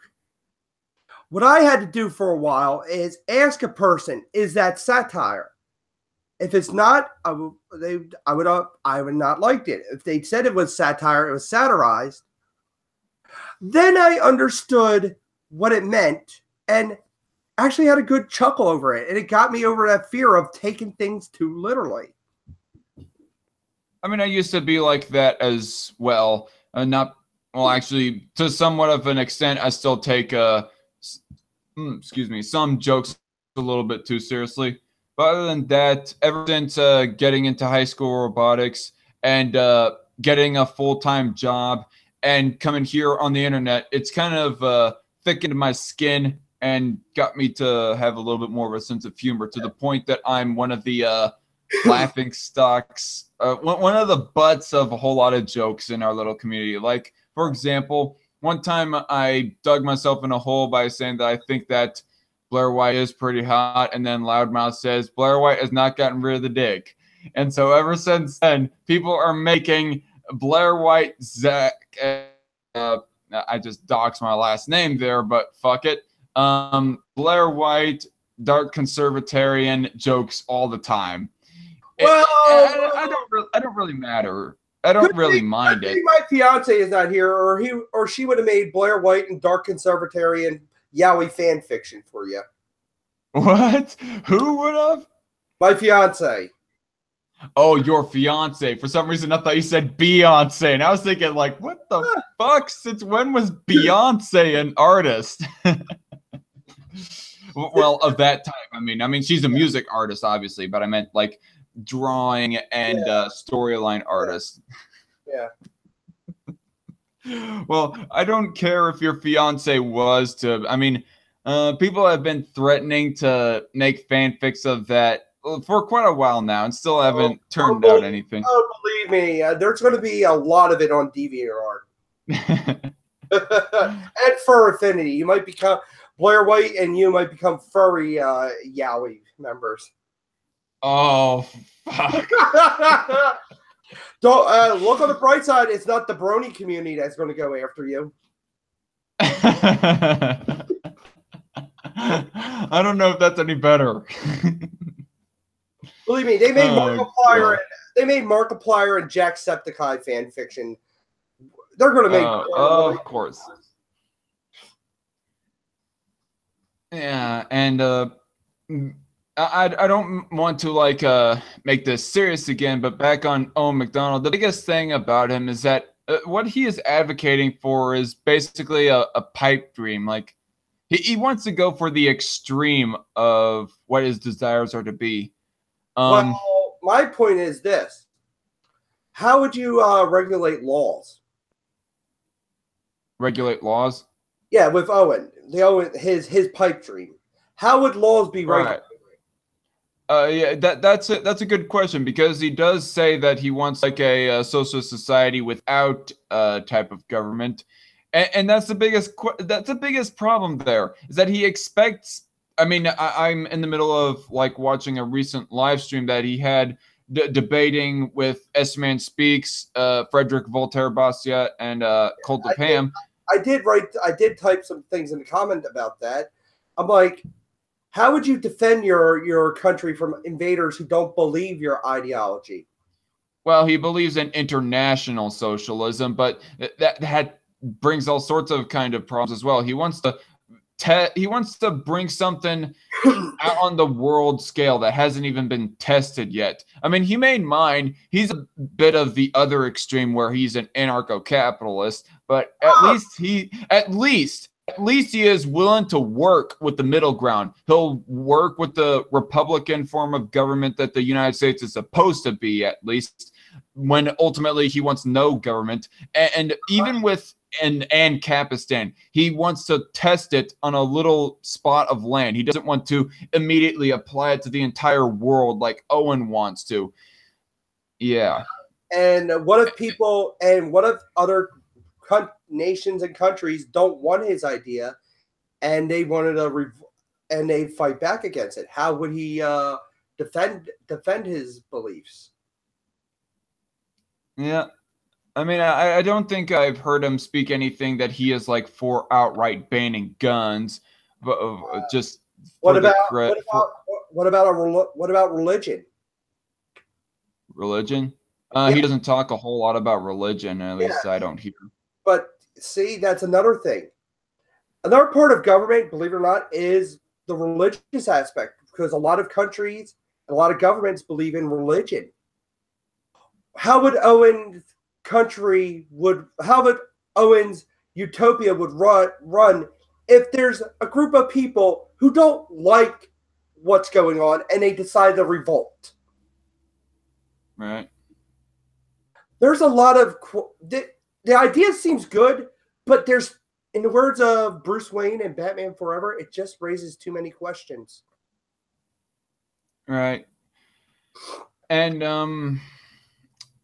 What I had to do for a while is ask a person, is that satire? If it's not, I would not liked it. If they said it was satire, it was satirized, then I understood what it meant and actually had a good chuckle over it. And it got me over that fear of taking things too literally. I mean, I used to be like that as well. Not well, actually, to somewhat of an extent, I still take excuse me, some jokes a little bit too seriously. But other than that, ever since getting into high school robotics and getting a full-time job and coming here on the internet, it's kind of thickened my skin and got me to have a little bit more of a sense of humor, to the point that I'm one of the laughing stocks, one of the butts of a whole lot of jokes in our little community. Like, for example, one time I dug myself in a hole by saying that I think that Blair White is pretty hot, and then Loudmouth says Blair White has not gotten rid of the dick. And so ever since then, people are making Blair White Zach. I just doxed my last name there, but fuck it. Blair White, dark conservatarian jokes all the time. Well, I don't really matter. I don't really mind it. My fiance is not here, or she would have made Blair White and dark conservatarian yaoi fan fiction for you. What? Who would have? My fiance. Oh, your fiance. For some reason, I thought you said Beyonce, and I was thinking, like, what the fuck? Since when was Beyonce an artist? Well, of that type. I mean, she's a music artist, obviously, but I meant like drawing and storyline artist. Yeah. Well, I don't care if your fiance was to. I mean, people have been threatening to make fanfics of that for quite a while now, and still haven't turned out anything. Oh, believe me, there's going to be a lot of it on DeviantArt. And Fur Affinity, you might become Blair White, and you might become furry yaoi members. Oh, fuck. Don't look on the bright side. It's not the brony community that's going to go after you. I don't know if that's any better. Believe me, they made Markiplier. They made Markiplier and Jacksepticeye fan fiction. They're going to make. Of course. Yeah, and I don't want to like make this serious again, but back on Owen McDonald, the biggest thing about him is that what he is advocating for is basically a pipe dream. Like he wants to go for the extreme of what his desires are to be. Well, my point is this: how would you regulate laws? Regulate laws? Yeah, with Owen, his pipe dream. How would laws be regulated? Yeah, that's a good question, because he does say that he wants like a socialist society without type of government, and that's the biggest problem there, is that he expects. I mean, I'm in the middle of like watching a recent live stream that he had debating with S-Man Speaks, Frederick Voltaire Bastiat, and Cult of Ham. I did type some things in the comment about that. I'm like, how would you defend your country from invaders who don't believe your ideology? Well, he believes in international socialism, but that brings all sorts of kind of problems as well. He wants to bring something out on the world scale that hasn't even been tested yet. I mean, humane mind, he's a bit of the other extreme where he's an anarcho-capitalist, but at least he is willing to work with the middle ground. He'll work with the Republican form of government that the United States is supposed to be, at least, when ultimately he wants no government. And even with Ancapistan, he wants to test it on a little spot of land. He doesn't want to immediately apply it to the entire world like Owen wants to. Yeah. And what if other nations and countries don't want his idea, and they wanted and they fight back against it? How would he defend his beliefs? Yeah. I mean, I don't think I've heard him speak anything that he is like for outright banning guns, but just what about religion? Religion? He doesn't talk a whole lot about religion, at least I don't hear. But see, that's another thing. Another part of government, believe it or not, is the religious aspect, because a lot of countries, a lot of governments believe in religion. How would Owen's utopia would run if there's a group of people who don't like what's going on and they decide to revolt. Right. There's a lot of the idea seems good, but there's, in the words of Bruce Wayne and Batman Forever, it just raises too many questions. Right. And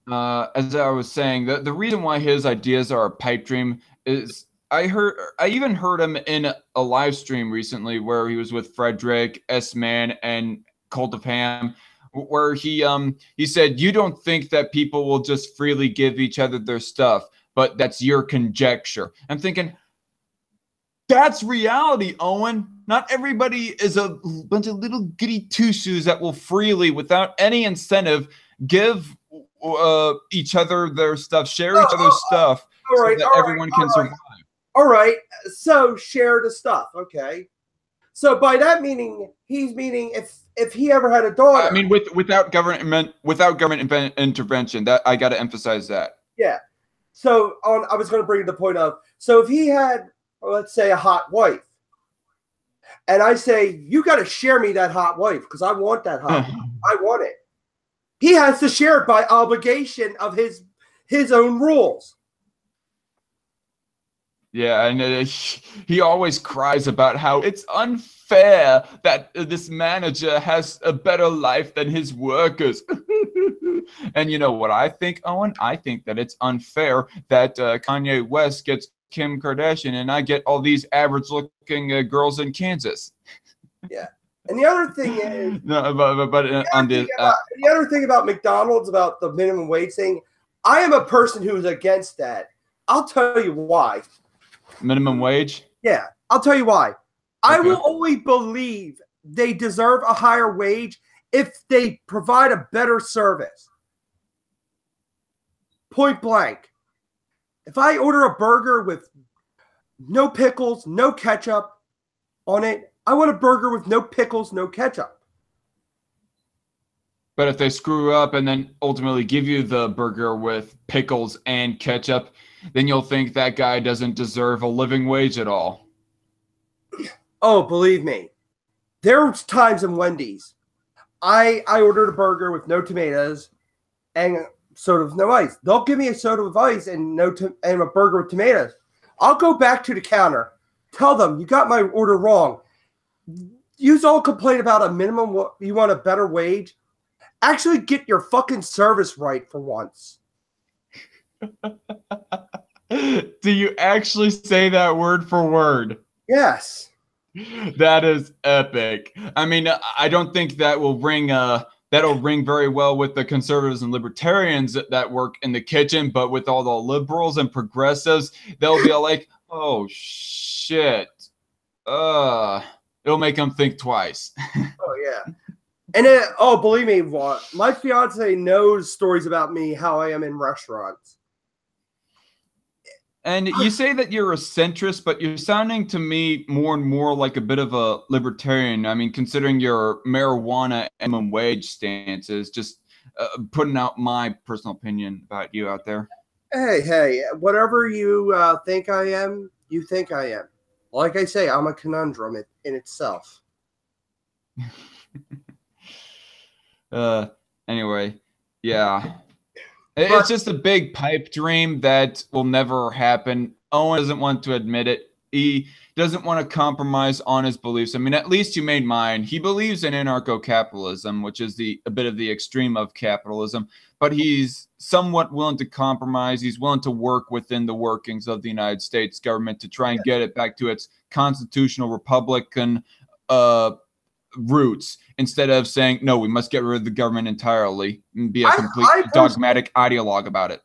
as I was saying, the reason why his ideas are a pipe dream is I even heard him in a live stream recently where he was with Frederick, S-Man, and Cult of Ham, where he said, you don't think that people will just freely give each other their stuff, but that's your conjecture. I'm thinking, that's reality, Owen. Not everybody is a bunch of little goody two-shoes that will freely, without any incentive, give each other their stuff, share each other's stuff, so that everyone can survive. All right, so share the stuff, okay? So by that meaning, he's meaning if he ever had a daughter. I mean, without government intervention. That I got to emphasize that. Yeah. So I was going to bring the point of, so if he had, let's say, a hot wife, and I say, you got to share me that hot wife because I want that hot wife. I want it. He has to share it by obligation of his own rules. Yeah, and he always cries about how it's unfair that this manager has a better life than his workers. And you know what I think, Owen? I think that it's unfair that Kanye West gets Kim Kardashian and I get all these average-looking girls in Kansas. Yeah. And the other thing is, the other thing about McDonald's, about the minimum wage thing, I am a person who's against that. I'll tell you why. Minimum wage? Yeah, I'll tell you why. Okay. I will only believe they deserve a higher wage if they provide a better service. Point blank. If I order a burger with no pickles, no ketchup on it, I want a burger with no pickles, no ketchup. But if they screw up and then ultimately give you the burger with pickles and ketchup, then you'll think that guy doesn't deserve a living wage at all. Oh, believe me. There's times in Wendy's, I ordered a burger with no tomatoes and soda with no ice. They'll give me a soda with ice and and a burger with tomatoes. I'll go back to the counter, tell them, you got my order wrong. You all complain about a minimum, you want a better wage. Actually get your fucking service right for once. Do you actually say that word for word? Yes. That is epic. I mean, I don't think that will ring that'll ring very well with the conservatives and libertarians that work in the kitchen, but with all the liberals and progressives, they'll be like, oh shit. It'll make them think twice. Oh yeah. And believe me, my fiance knows stories about me, how I am in restaurants. And you say that you're a centrist, but you're sounding to me more and more like a bit of a libertarian. I mean, considering your marijuana and minimum wage stances, just putting out my personal opinion about you out there. Hey, whatever you think I am, you think I am. Like I say, I'm a conundrum in itself. Anyway, yeah. It's just a big pipe dream that will never happen. Owen doesn't want to admit it. He doesn't want to compromise on his beliefs. I mean, at least you made mine. He believes in anarcho-capitalism, which is a bit of the extreme of capitalism, but he's somewhat willing to compromise. He's willing to work within the workings of the United States government to try and get it back to its constitutional Republican roots, instead of saying, no, we must get rid of the government entirely and be a complete dogmatic ideologue about it.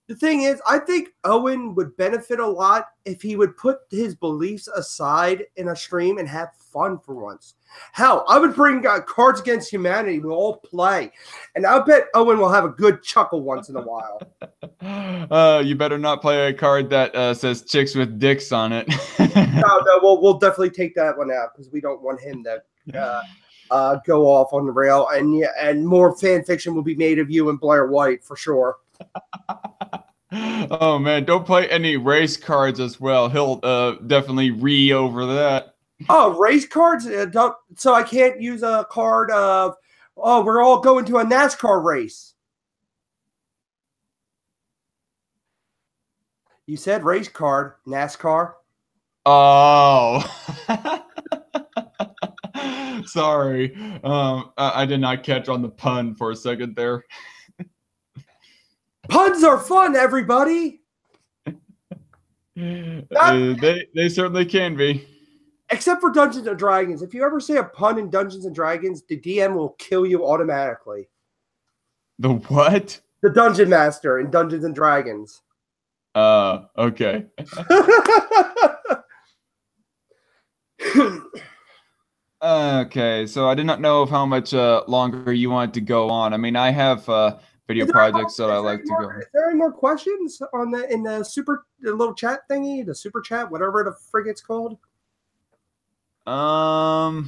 The thing is, I think Owen would benefit a lot if he would put his beliefs aside in a stream and have fun for once. Hell, I would bring Cards Against Humanity. We'll all play. And I bet Owen will have a good chuckle once in a while. You better not play a card that says chicks with dicks on it. No, we'll definitely take that one out because we don't want him to go off on the rail. And more fan fiction will be made of you and Blair White for sure. Oh man, don't play any race cards as well. He'll definitely over that. Oh, race cards? So I can't use a card of, oh, we're all going to a NASCAR race. You said race card, NASCAR. Oh. Sorry. I did not catch on the pun for a second there. Puns are fun, everybody. They certainly can be. Except for Dungeons and Dragons. If you ever say a pun in Dungeons and Dragons, the DM will kill you automatically. The what? The Dungeon Master in Dungeons and Dragons. Okay. Okay, so I did not know of how much longer you want to go on. I mean, I have video projects that I like to go. Is there any more questions on the little chat thingy, the super chat, whatever the frig it's called? Well,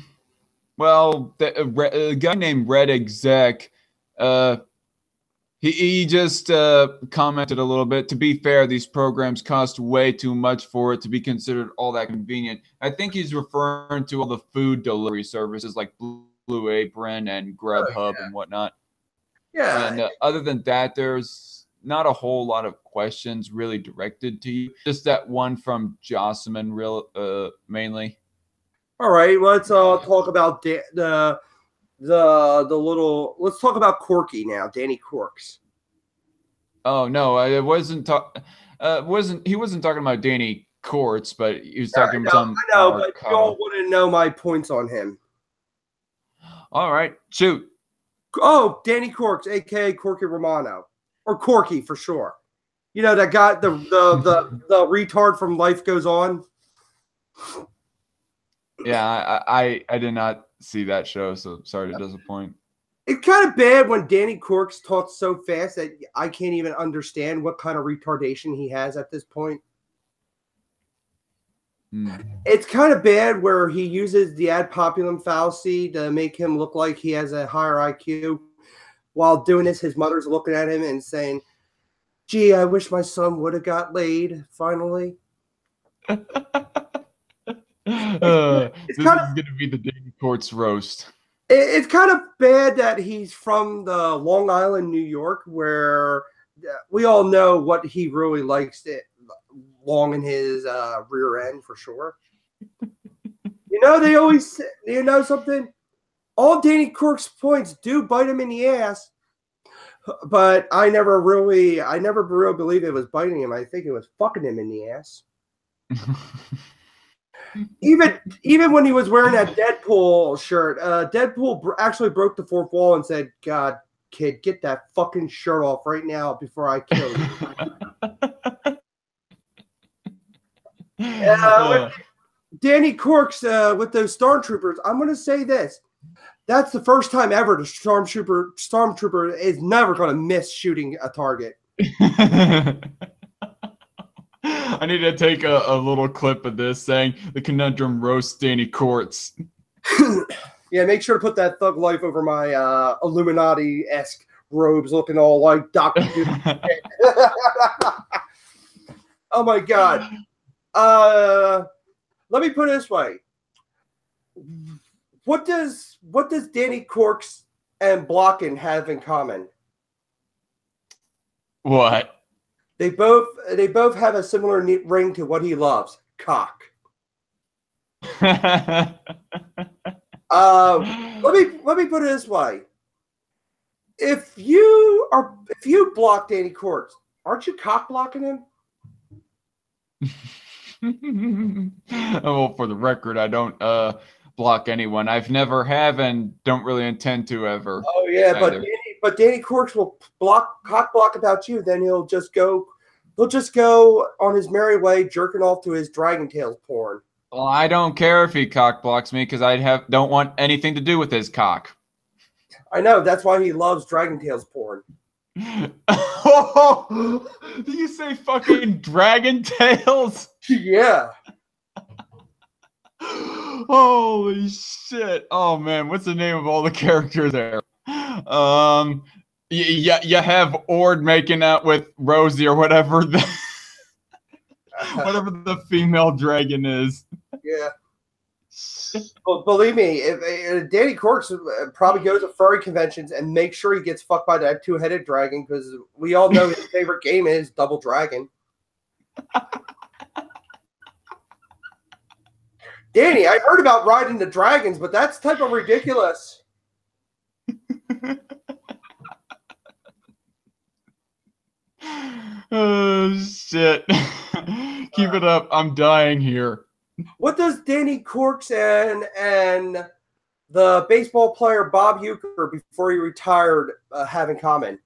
a guy named Red Exec, he just commented a little bit. To be fair, these programs cost way too much for it to be considered all that convenient. I think he's referring to all the food delivery services like Blue Apron and Grubhub and whatnot. Yeah. And other than that, there's not a whole lot of questions really directed to you. Just that one from Jocelyn, mainly. All right, let's talk about the little. Let's talk about Corky now, Danny Corks. Oh no, it wasn't. He wasn't talking about Danny Courts, but he was talking about some. I know, but y'all want to know my points on him. All right, shoot. Oh, Danny Corks, aka Corky Romano, or Corky for sure. You know that guy, the retard from Life Goes On. Yeah, I did not see that show, so sorry to disappoint. It's kind of bad when Danny Corks talks so fast that I can't even understand what kind of retardation he has at this point. It's kind of bad where he uses the ad populum fallacy to make him look like he has a higher IQ. While doing this, his mother's looking at him and saying, "Gee, I wish my son would have got laid finally." This is going to be the Danny Courts roast. It's kind of bad that he's from the Long Island, New York, where we all know what he really likes it long in his rear end for sure. You know, they always, you know something? All Danny Cork's points do bite him in the ass, but I never really believed it was biting him. I think it was fucking him in the ass. Even when he was wearing that Deadpool shirt, Deadpool actually broke the fourth wall and said, "God, kid, get that fucking shirt off right now before I kill you." Danny Corks with those stormtroopers. I'm going to say this: that's the first time ever the stormtrooper is never going to miss shooting a target. I need to take a little clip of this saying the conundrum roast Danny Courts. Yeah, make sure to put that thug life over my Illuminati-esque robes looking all like Dr. Oh my God. Let me put it this way. What does Danny Corks and Blocken have in common? What? They both have a similar ring to what he loves, cock. Let me put it this way: if you block Danny Corks, aren't you cock blocking him? Well, for the record, I don't block anyone. I've never have and don't really intend to ever. Oh yeah, either. But Danny Corks will cock block about you. Then he'll just go on his merry way, jerking off to his Dragon Tales porn. Well, I don't care if he cock blocks me because don't want anything to do with his cock. I know, that's why he loves Dragon Tales porn. Oh, did you say fucking Dragon Tales? Yeah. Holy shit. Oh man, what's the name of all the characters there? You have Ord making out with Rosie or whatever whatever the female dragon is. Yeah. Well, believe me, if Danny Corks probably goes to furry conventions and makes sure he gets fucked by that two-headed dragon, because we all know his favorite game is Double Dragon. Danny, I heard about riding the dragons, but that's type of ridiculous. Oh shit. Keep it up. I'm dying here. What does Danny Corks and the baseball player Bob Uecker, before he retired, have in common?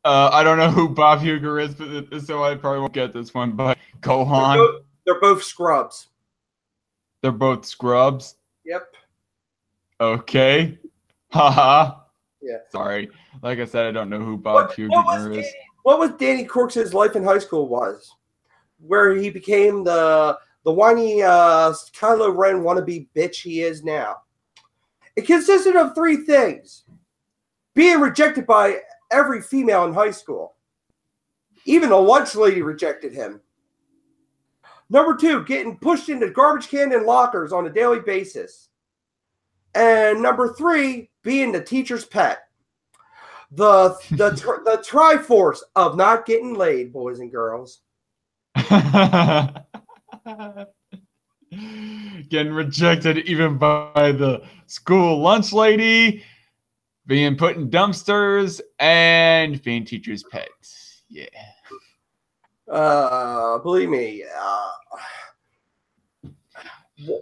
I don't know who Bob Uecker is, but so I probably won't get this one. But Gohan. They're both scrubs. They're both scrubs. Yep. Okay. Haha. Yeah. Sorry. Like I said, I don't know who Bob Uecker is. What was Danny Corks' life in high school was? Where he became the whiny Kylo Ren wannabe bitch he is now. It consisted of 3 things. Being rejected by every female in high school. Even the lunch lady rejected him. Number 2, getting pushed into garbage can and lockers on a daily basis. And number 3, being the teacher's pet. The Triforce of not getting laid, boys and girls. Getting rejected even by the school lunch lady, being put in dumpsters, and being teacher's pets. Yeah. Believe me. I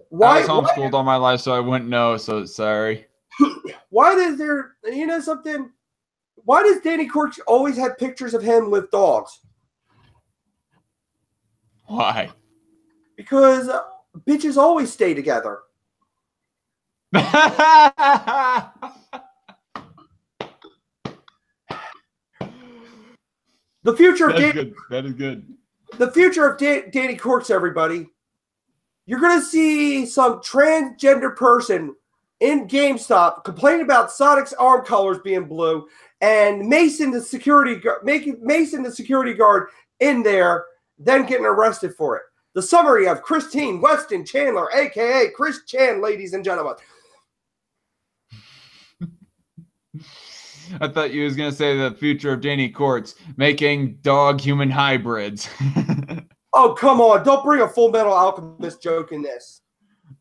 was homeschooled all my life, so I wouldn't know. So sorry. Why does there? You know something? Why does Danny Corks always have pictures of him with dogs? Why? Because bitches always stay together. The future of That is good. The future of Danny Corks, everybody. You're going to see some transgender person in GameStop complaining about Sonic's arm colors being blue, and Mason the security guard in there, then getting arrested for it. The summary of Christine Weston Chandler, aka Chris Chan, ladies and gentlemen. I thought you was gonna say the future of Danny Corks making dog-human hybrids. Oh, come on. Don't bring a Full Metal Alchemist joke in this.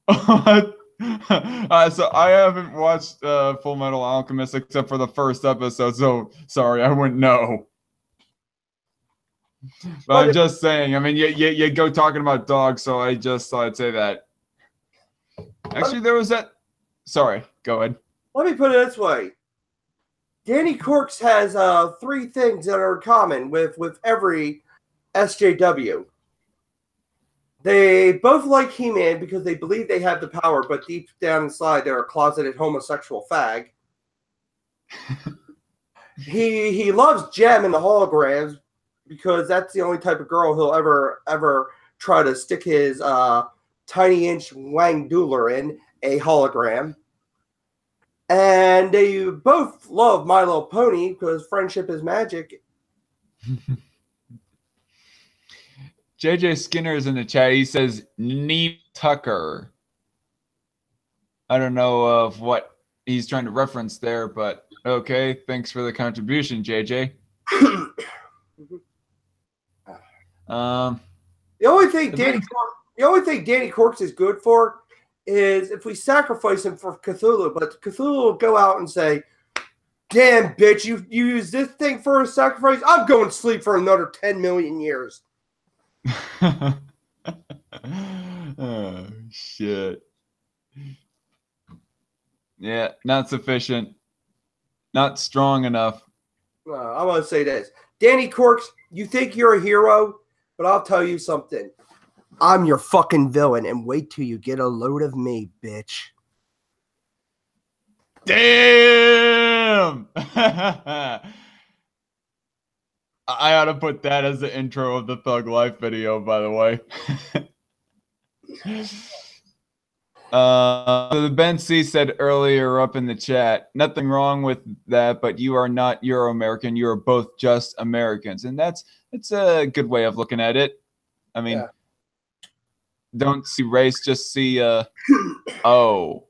So I haven't watched Full Metal Alchemist except for the first episode, so sorry, I wouldn't know. But I'm just saying, I mean, you go talking about dogs, so I just thought I'd say that. Actually, there was that. Sorry, go ahead. Let me put it this way. Danny Corks has 3 things that are common with every SJW. They both like He-Man because they believe they have the power, but deep down inside they're a closeted homosexual fag. He loves Jem and the holograms because that's the only type of girl he'll ever try to stick his tiny inch Wang Dueler in, a hologram. And they both love My Little Pony because friendship is magic. JJ Skinner is in the chat. He says, Neat Tucker. I don't know of what he's trying to reference there, but okay. Thanks for the contribution, JJ. The only thing Danny Corks is good for is if we sacrifice him for Cthulhu, but Cthulhu will go out and say, damn, bitch, you use this thing for a sacrifice? I'm going to sleep for another 10 million years. Oh, shit. Yeah, not sufficient. Not strong enough. I want to say this. Danny Corks, you think you're a hero, but I'll tell you something. I'm your fucking villain, and wait till you get a load of me, bitch. Damn! I ought to put that as the intro of the Thug Life video, by the way. The Ben C said earlier up in the chat, nothing wrong with that, but you are not Euro-American. You are both just Americans, and that's a good way of looking at it. I mean, Yeah. don't see race, just see oh,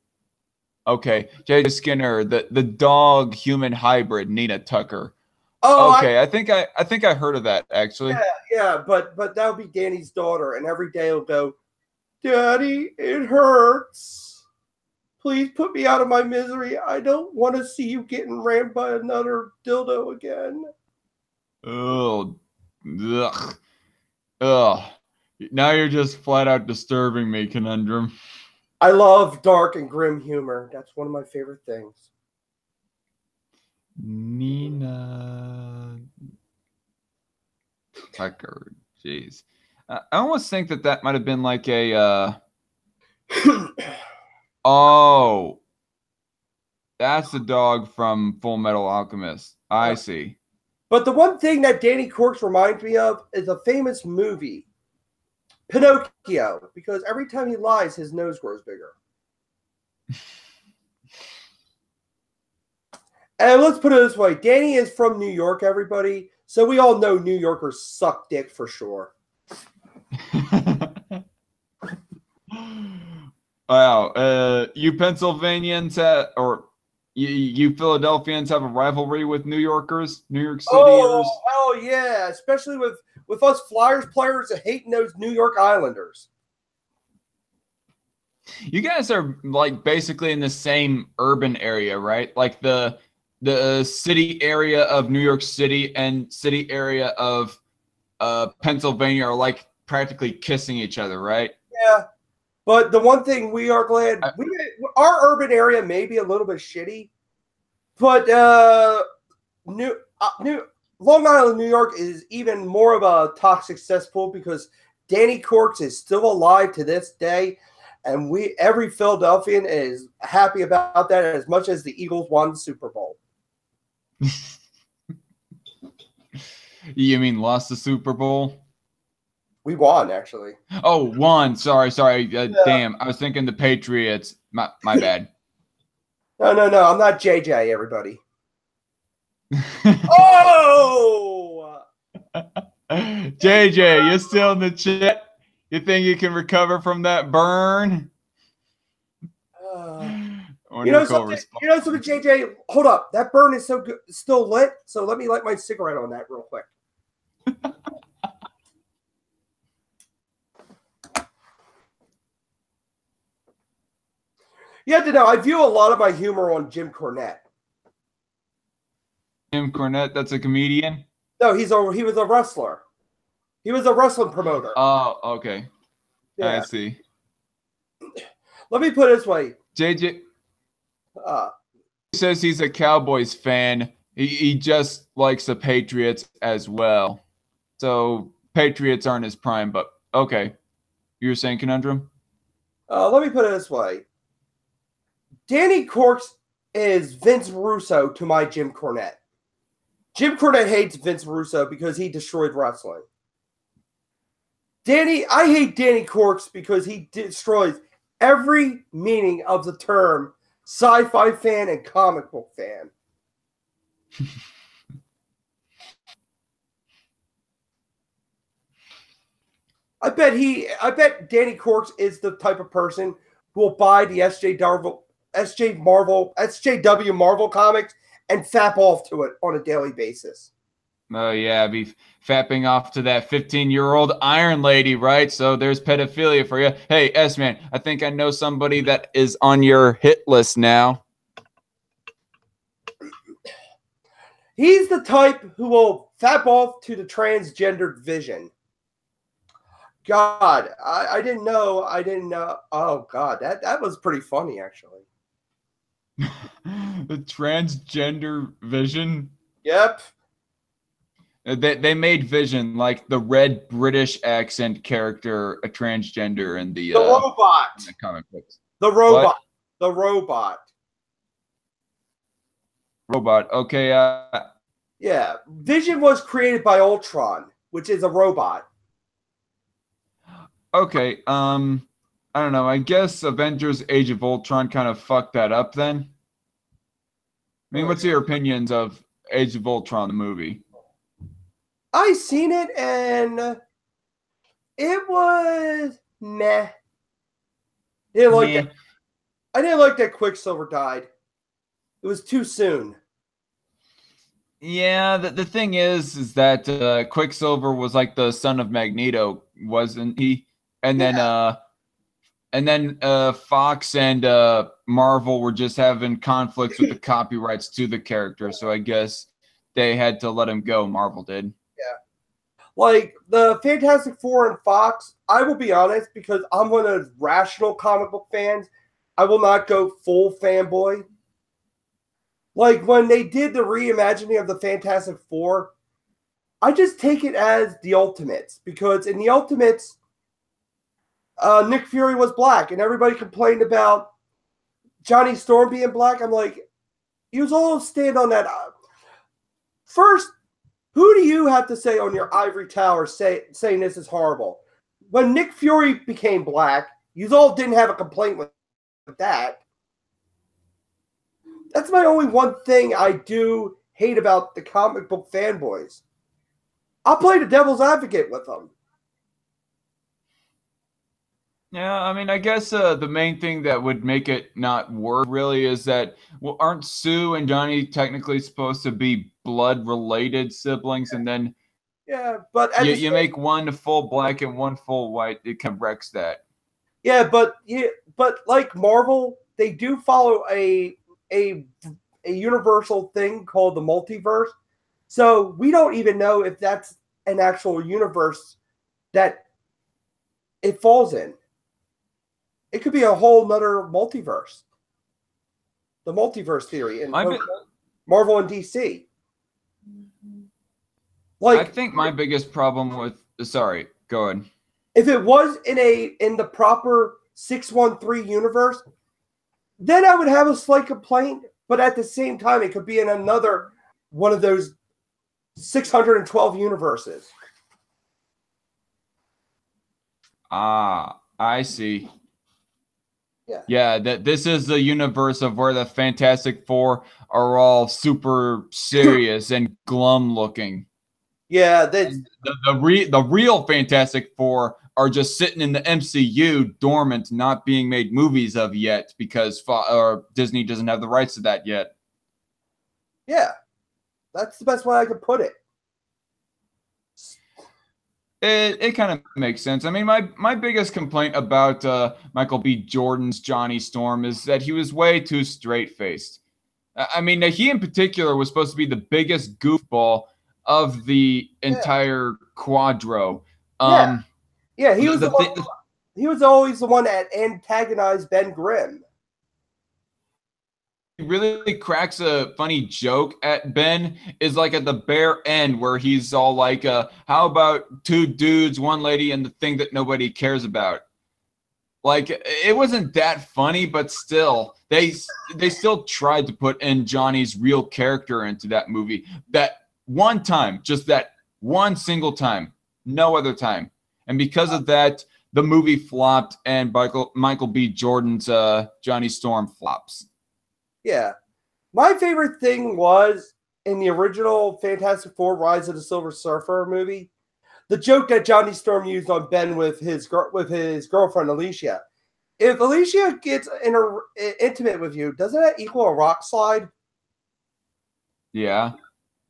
okay. J.J. Skinner, the dog human hybrid, Nina Tucker. Oh, Okay, I think I heard of that actually. yeah, but that would be Danny's daughter, and every day he'll go, Daddy, it hurts. Please put me out of my misery. I don't want to see you getting rammed by another dildo again. Oh, ugh, ugh. Now you're just flat out disturbing me, Conundrum. I love dark and grim humor. That's one of my favorite things. Nina Tucker. Jeez. I almost think that might have been like a oh, that's the dog from Full Metal Alchemist. I see. But the one thing that Danny Corks reminds me of is a famous movie, Pinocchio, because every time he lies, his nose grows bigger. And let's put it this way. Danny is from New York, everybody. So we all know New Yorkers suck dick for sure. Wow. You Pennsylvanians or you Philadelphians have a rivalry with New Yorkers, New York Cityers? Oh, yeah. Especially with us Flyers players hating those New York Islanders. You guys are like basically in the same urban area, right? Like the city area of New York City and city area of Pennsylvania are like practically kissing each other, right? Yeah. But the one thing we are glad, our urban area may be a little bit shitty, but Long Island, New York is even more of a toxic cesspool because Danny Corks is still alive to this day, and every Philadelphian is happy about that as much as the Eagles won the Super Bowl. You mean lost the Super Bowl? We won, actually. Oh, won. Sorry. Damn, I was thinking the Patriots. My bad. No. I'm not JJ, everybody. Oh! JJ, you still in the chat? You think you can recover from that burn? You know something, JJ? Hold up. That burn is so good, still lit, so let me light my cigarette on that real quick. You have to know, I view a lot of my humor on Jim Cornette. Jim Cornette, that's a comedian? No, he was a wrestler. He was a wrestling promoter. Oh, okay. Yeah. I see. Let me put it this way. JJ says he's a Cowboys fan. He just likes the Patriots as well. So Patriots aren't his prime, but okay. You were saying, Conundrum? Let me put it this way. Danny Corks is Vince Russo to my Jim Cornette. Jim Cornette hates Vince Russo because he destroyed wrestling. I hate Danny Corks because he destroys every meaning of the term sci-fi fan and comic book fan. I bet Danny Corks is the type of person who will buy the SJW Marvel comics and fap off to it on a daily basis. Oh, yeah, be fapping off to that 15-year-old Iron Lady, right? So there's pedophilia for you. Hey, S-Man, I think I know somebody that is on your hit list now. He's the type who will fap off to the transgendered Vision. God, I didn't know. Oh, God, that was pretty funny, actually. The transgender Vision? Yep. They made Vision like the red British accent character, a transgender in the robot. In the comic books. The robot. What? The robot. Robot. Okay. Yeah. Vision was created by Ultron, which is a robot. Okay. I don't know. I guess Avengers Age of Ultron kind of fucked that up then. I mean, what's your opinions of Age of Ultron, the movie? I seen it and it was meh. Didn't like Meh. that. I didn't like that Quicksilver died. It was too soon. Yeah, the thing is that Quicksilver was like the son of Magneto, wasn't he? And then Yeah. Fox and Marvel were just having conflicts with the copyrights to the character, so I guess they had to let him go. Marvel did. Like the Fantastic Four and Fox, I will be honest, because I'm one of those rational comic book fans, I will not go full fanboy. Like when they did the reimagining of the Fantastic Four, I just take it as the Ultimates, because in the Ultimates, Nick Fury was black, and everybody complained about Johnny Storm being black. I'm like, you all stand on that. First, who do you have to say on your ivory tower saying this is horrible? When Nick Fury became black, you all didn't have a complaint with that. That's my only one thing I do hate about the comic book fanboys. I'll play the devil's advocate with them. Yeah, I mean, I guess the main thing that would make it not work really is that, well, aren't Sue and Johnny technically supposed to be blood related siblings? And then Yeah, but you make one full black and one full white, it kind of wrecks that. yeah, but like Marvel, they do follow a universal thing called the multiverse. So we don't even know if that's an actual universe that it falls in. It could be a whole nother multiverse. The multiverse theory in Marvel and DC. I Like, think my biggest problem with sorry, go ahead. if it was in the proper 613 universe, then I would have a slight complaint. But at the same time, it could be in another one of those 612 universes. Ah, I see. Yeah. Yeah, that this is the universe of where the Fantastic Four are all super serious and glum looking. Yeah, that's The real Fantastic Four are just sitting in the MCU dormant, not being made movies of yet because Disney doesn't have the rights to that yet. yeah. That's the best way I could put it. It kind of makes sense. I mean, my biggest complaint about Michael B. Jordan's Johnny Storm is that he was way too straight faced. I mean, he in particular was supposed to be the biggest goofball of the entire quadro. Yeah, he was he was always the one that antagonized Ben Grimm. He really cracks a funny joke at Ben is like at the bare end where he's all like, how about two dudes, one lady, and the thing that nobody cares about? Like, it wasn't that funny, but still, they still tried to put in Johnny's real character into that movie. That one time, just that one single time, no other time. And because of that, the movie flopped and Michael B. Jordan's Johnny Storm flops. Yeah. My favorite thing was in the original Fantastic Four Rise of the Silver Surfer movie, the joke that Johnny Storm used on Ben with his girlfriend Alicia. If Alicia gets intimate with you, doesn't that equal a rock slide? Yeah.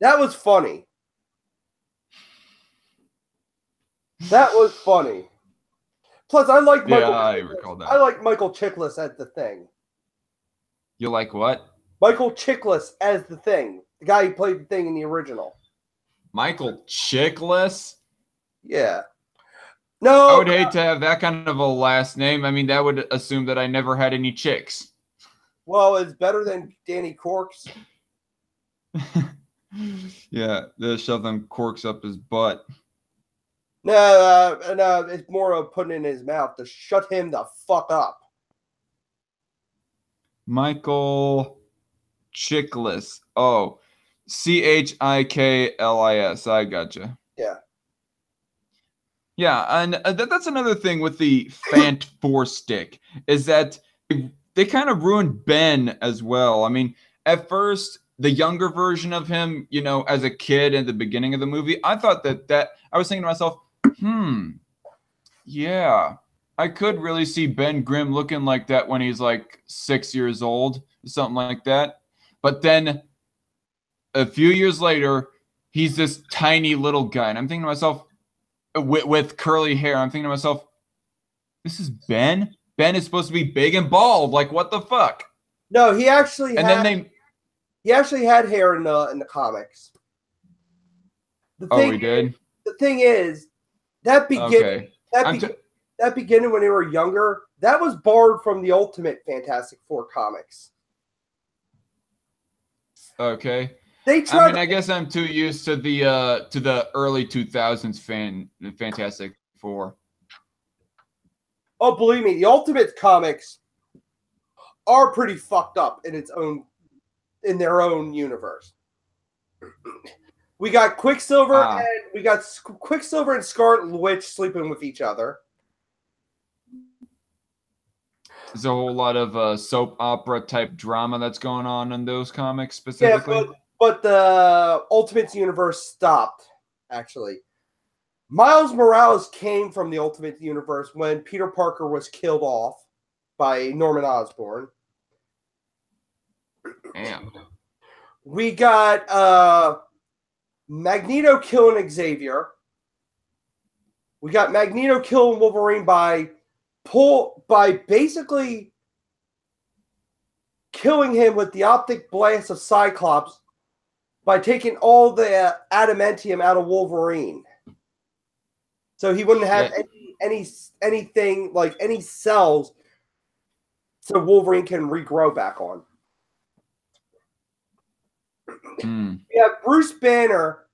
That was funny. That was funny. Plus, I like Michael. Yeah, I recall that. I like Michael Chiklis as the Thing. You like what? Michael Chiklis as the Thing, the guy who played the Thing in the original. Michael Chiklis? Yeah. No. I would hate to have that kind of a last name. I mean, that would assume that I never had any chicks. Well, it's better than Danny Corks. Yeah, they shove them corks up his butt. No, it's more of putting it in his mouth to shut him the fuck up. Michael Chiklis. Oh, Chiklis. I gotcha. Yeah. Yeah, and that's another thing with the Fant Four Stick is that they kind of ruined Ben as well. I mean, at first, the younger version of him, you know, as a kid at the beginning of the movie, I thought that I was thinking to myself, yeah, I could really see Ben Grimm looking like that when he's like 6 years old, something like that. But then a few years later, he's this tiny little guy, and I'm thinking to myself, with curly hair, I'm thinking to myself, this is Ben. Ben is supposed to be big and bald. Like, what the fuck? No, he actually And had then he actually had hair in the comics. Oh, we did. The thing is that Okay. that beginning when they were younger, that was borrowed from the Ultimate Fantastic Four comics. Okay. They tried. I mean, I guess I'm too used to the early 2000s Fantastic Four. Oh, believe me, the Ultimate comics are pretty fucked up in their own universe. We got Quicksilver and Scarlet Witch sleeping with each other. There's a whole lot of soap opera type drama that's going on in those comics specifically. Yeah, but the Ultimate universe stopped, actually. Miles Morales came from the Ultimate universe when Peter Parker was killed off by Norman Osborn. Damn. We got Magneto killing Xavier. We got Magneto killing Wolverine by basically killing him with the optic blast of Cyclops by taking all the adamantium out of Wolverine. So he wouldn't have anything like any cells so Wolverine can regrow back on. We have Bruce Banner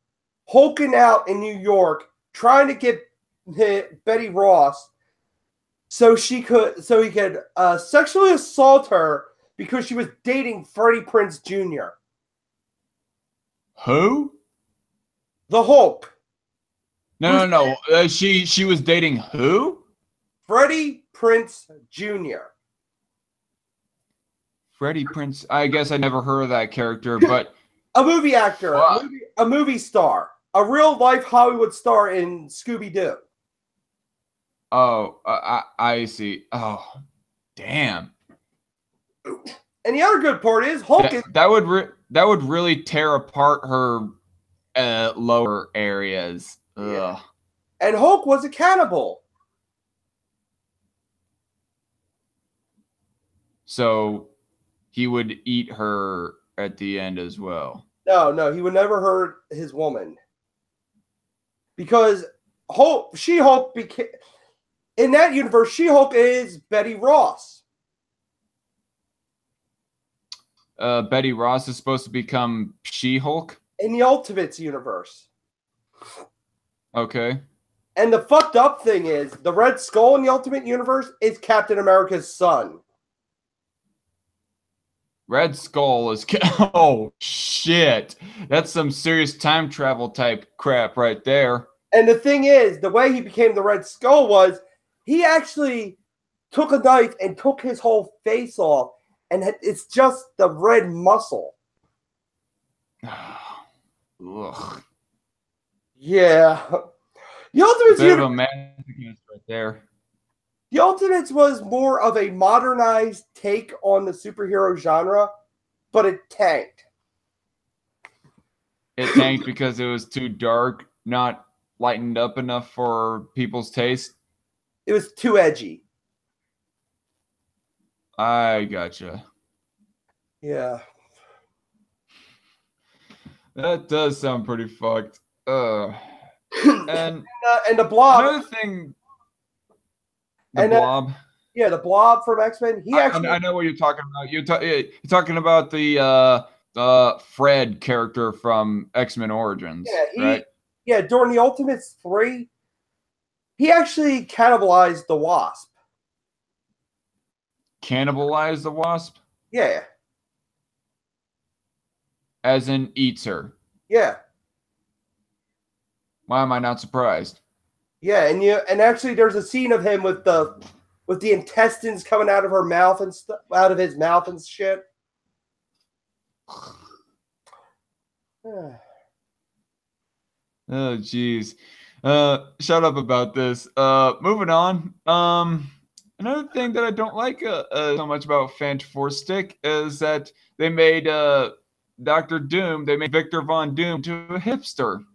hulking out in New York trying to get Betty Ross so he could sexually assault her because she was dating Freddie Prinze Jr. Who? The Hulk. No. She was dating who? Freddie Prinze Jr. Freddie Prinze. I guess I never heard of that character, but a movie actor, a movie star, a real life Hollywood star in Scooby-Doo. Oh, I see. Oh, damn. And the other good part is Hulk that would really tear apart her lower areas. Yeah. And Hulk was a cannibal. So he would eat her at the end as well. No, he would never hurt his woman. Because She-Hulk became... In that universe, She-Hulk is Betty Ross. Betty Ross is supposed to become She-Hulk? In the Ultimates universe. Okay. And the fucked up thing is, the Red Skull in the Ultimate universe is Captain America's son. Red Skull is... Oh, shit. That's some serious time travel type crap right there. And the thing is, the way he became the Red Skull was, he actually took a knife and took his whole face off, and it's just the red muscle. Ugh. Yeah. The Ultimates bit of a masochist right there. The Ultimates was more of a modernized take on the superhero genre, but it tanked. It tanked because it was too dark, not lightened up enough for people's taste. It was too edgy. I gotcha. Yeah. That does sound pretty fucked. And the Blob. Another thing. The Blob. Yeah, the Blob from X-Men. I know what you're talking about. You're talking about the Fred character from X-Men Origins, right? Yeah, during the Ultimates 3, he actually cannibalized the Wasp. Cannibalized the Wasp? Yeah. As in eats her? Yeah. Why am I not surprised? Yeah, and actually, there's a scene of him with the intestines coming out of her mouth and stuff, out of his mouth and shit. Oh, jeez. Shut up about this. Moving on. Another thing that I don't like so much about Fantastic is that they made Doctor Doom. They made Victor Von Doom to a hipster.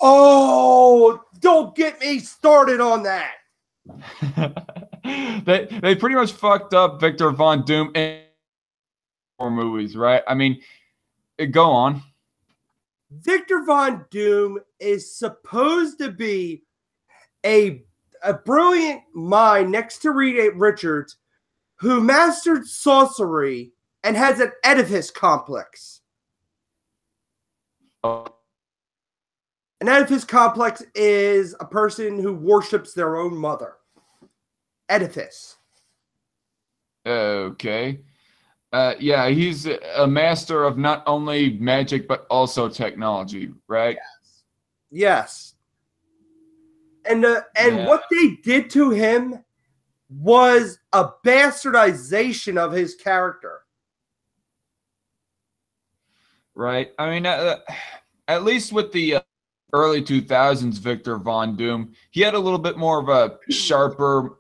Oh, don't get me started on that. They pretty much fucked up Victor Von Doom in movies, right? I mean, go on. Victor Von Doom is supposed to be a brilliant mind next to Reed Richards who mastered sorcery and has an Oedipus complex. An Oedipus complex is a person who worships their own mother. Oedipus. Okay. Yeah, he's a master of not only magic but also technology, right? Yes. And what they did to him was a bastardization of his character. Right. I mean, at least with the early 2000s Victor Von Doom, he had a little bit more of a sharper,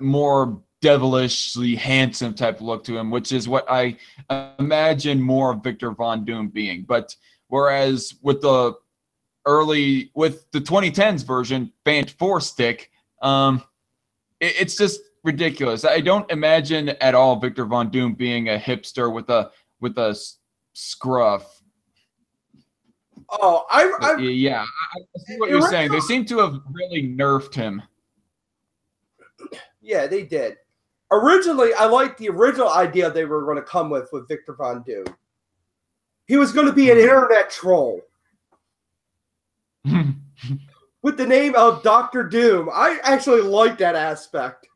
more devilishly handsome type look to him, which is what I imagine more of Victor Von Doom being. But whereas with the 2010s version, Fantastic, it's just ridiculous. I don't imagine at all Victor Von Doom being a hipster with a scruff. Oh, yeah, I see what you're saying. They seem to have really nerfed him. Yeah, they did. Originally, I liked the original idea they were going to come with Victor Von Doom. He was going to be an internet troll with the name of Dr. Doom. I actually like that aspect.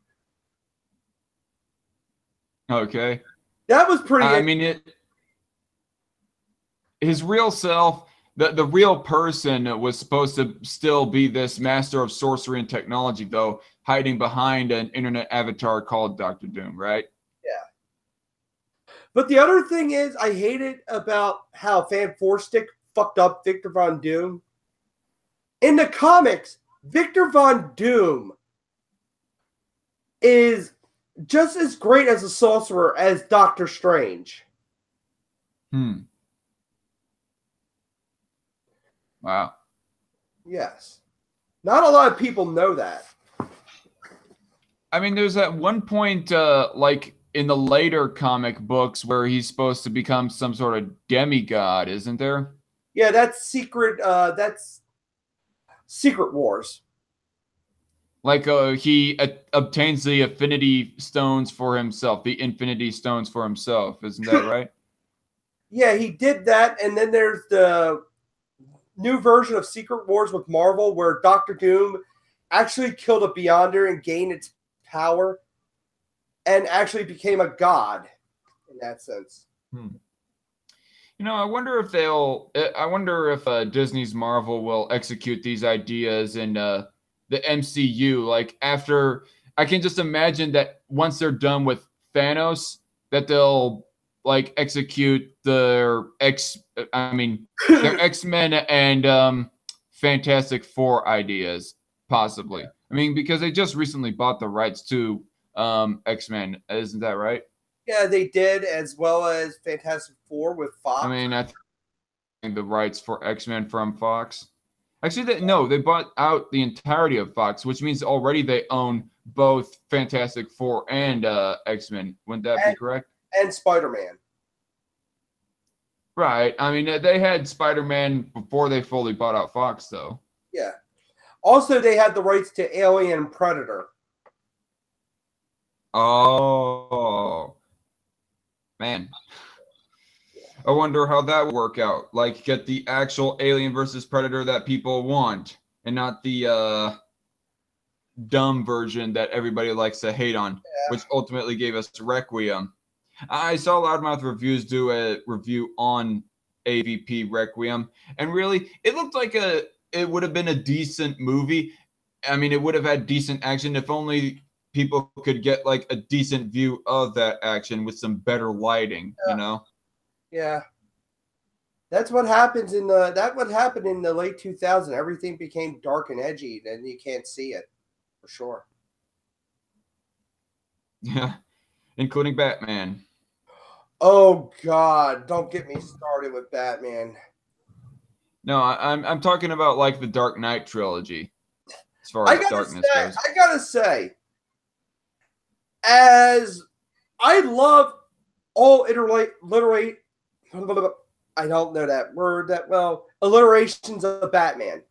Okay. That was pretty... I mean, his real self, the real person was supposed to still be this master of sorcery and technology, though, hiding behind an internet avatar called Dr. Doom, right? Yeah. But the other thing is, I hated about how Fantastic fucked up Victor Von Doom. In the comics, Victor Von Doom is just as great as a sorcerer as Doctor Strange. Wow. Yes. Not a lot of people know that. I mean, there's at one point, like in the later comic books, where he's supposed to become some sort of demigod, isn't there? Yeah, that's Secret. That's Secret Wars. Like he obtains the Affinity Stones for himself, the Infinity Stones for himself, isn't that right? Yeah, he did that, and then there's the new version of Secret Wars with Marvel, where Doctor Doom actually killed a Beyonder and gained its power, and actually became a god in that sense. You know, I wonder if Disney's Marvel will execute these ideas in the MCU. Like after, I can just imagine that once they're done with Thanos, that they'll like execute their X-Men and Fantastic Four ideas, possibly. I mean, because they just recently bought the rights to X-Men, isn't that right? Yeah, they did, as well as Fantastic Four with Fox. I mean, I think the rights for X-Men from Fox. Actually, they bought out the entirety of Fox, which means already they own both Fantastic Four and X-Men. Wouldn't that be correct? And Spider-Man. Right. I mean, they had Spider-Man before they fully bought out Fox, though. Yeah. Also, they had the rights to Alien and Predator. Oh, man. I wonder how that would work out. Like, get the actual Alien versus Predator that people want, and not the dumb version that everybody likes to hate on, which ultimately gave us Requiem. I saw Loudmouth Reviews do a review on AVP Requiem, and really, it looked like it would have been a decent movie I mean, it would have had decent action if only people could get like a decent view of that action with some better lighting, you know? Yeah. That's what happens in the that what happened in the late 2000s. Everything became dark and edgy, and you can't see it for sure. Yeah, including Batman. Oh God, don't get me started with Batman. No, I'm talking about like the Dark Knight trilogy, as far I as gotta darkness say, goes. I gotta say, as I love all literate, I don't know that word that well, alliterations of Batman.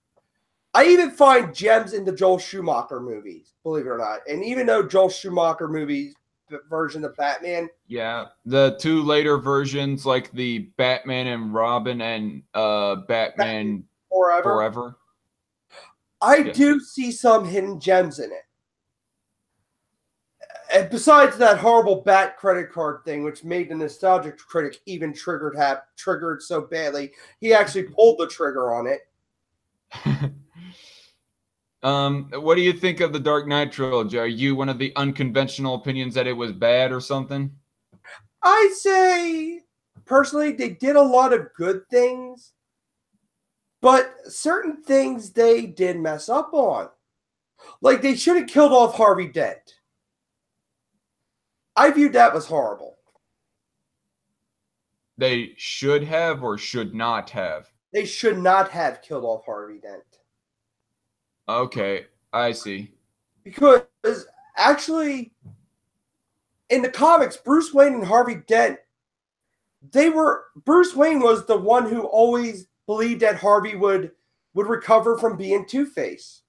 I even find gems in the Joel Schumacher movies, believe it or not. And even though Joel Schumacher movies version of Batman, Yeah, the two later versions, like the Batman and Robin and Batman forever, Forever. I Yeah. do see some hidden gems in it. And besides that horrible Bat credit card thing, which made the nostalgic critic even triggered so badly, he actually pulled the trigger on it. What do you think of the Dark Knight trilogy? Are you one of the unconventional opinions that it was bad or something? I say, personally, they did a lot of good things, but certain things they did mess up on. Like they should have killed off Harvey Dent. I viewed that was horrible. They should have or should not have. They should not have killed off Harvey Dent. Okay, I see. Because actually, in the comics, Bruce Wayne and Harvey Dent, Bruce Wayne was the one who always believed that Harvey would recover from being Two-Face.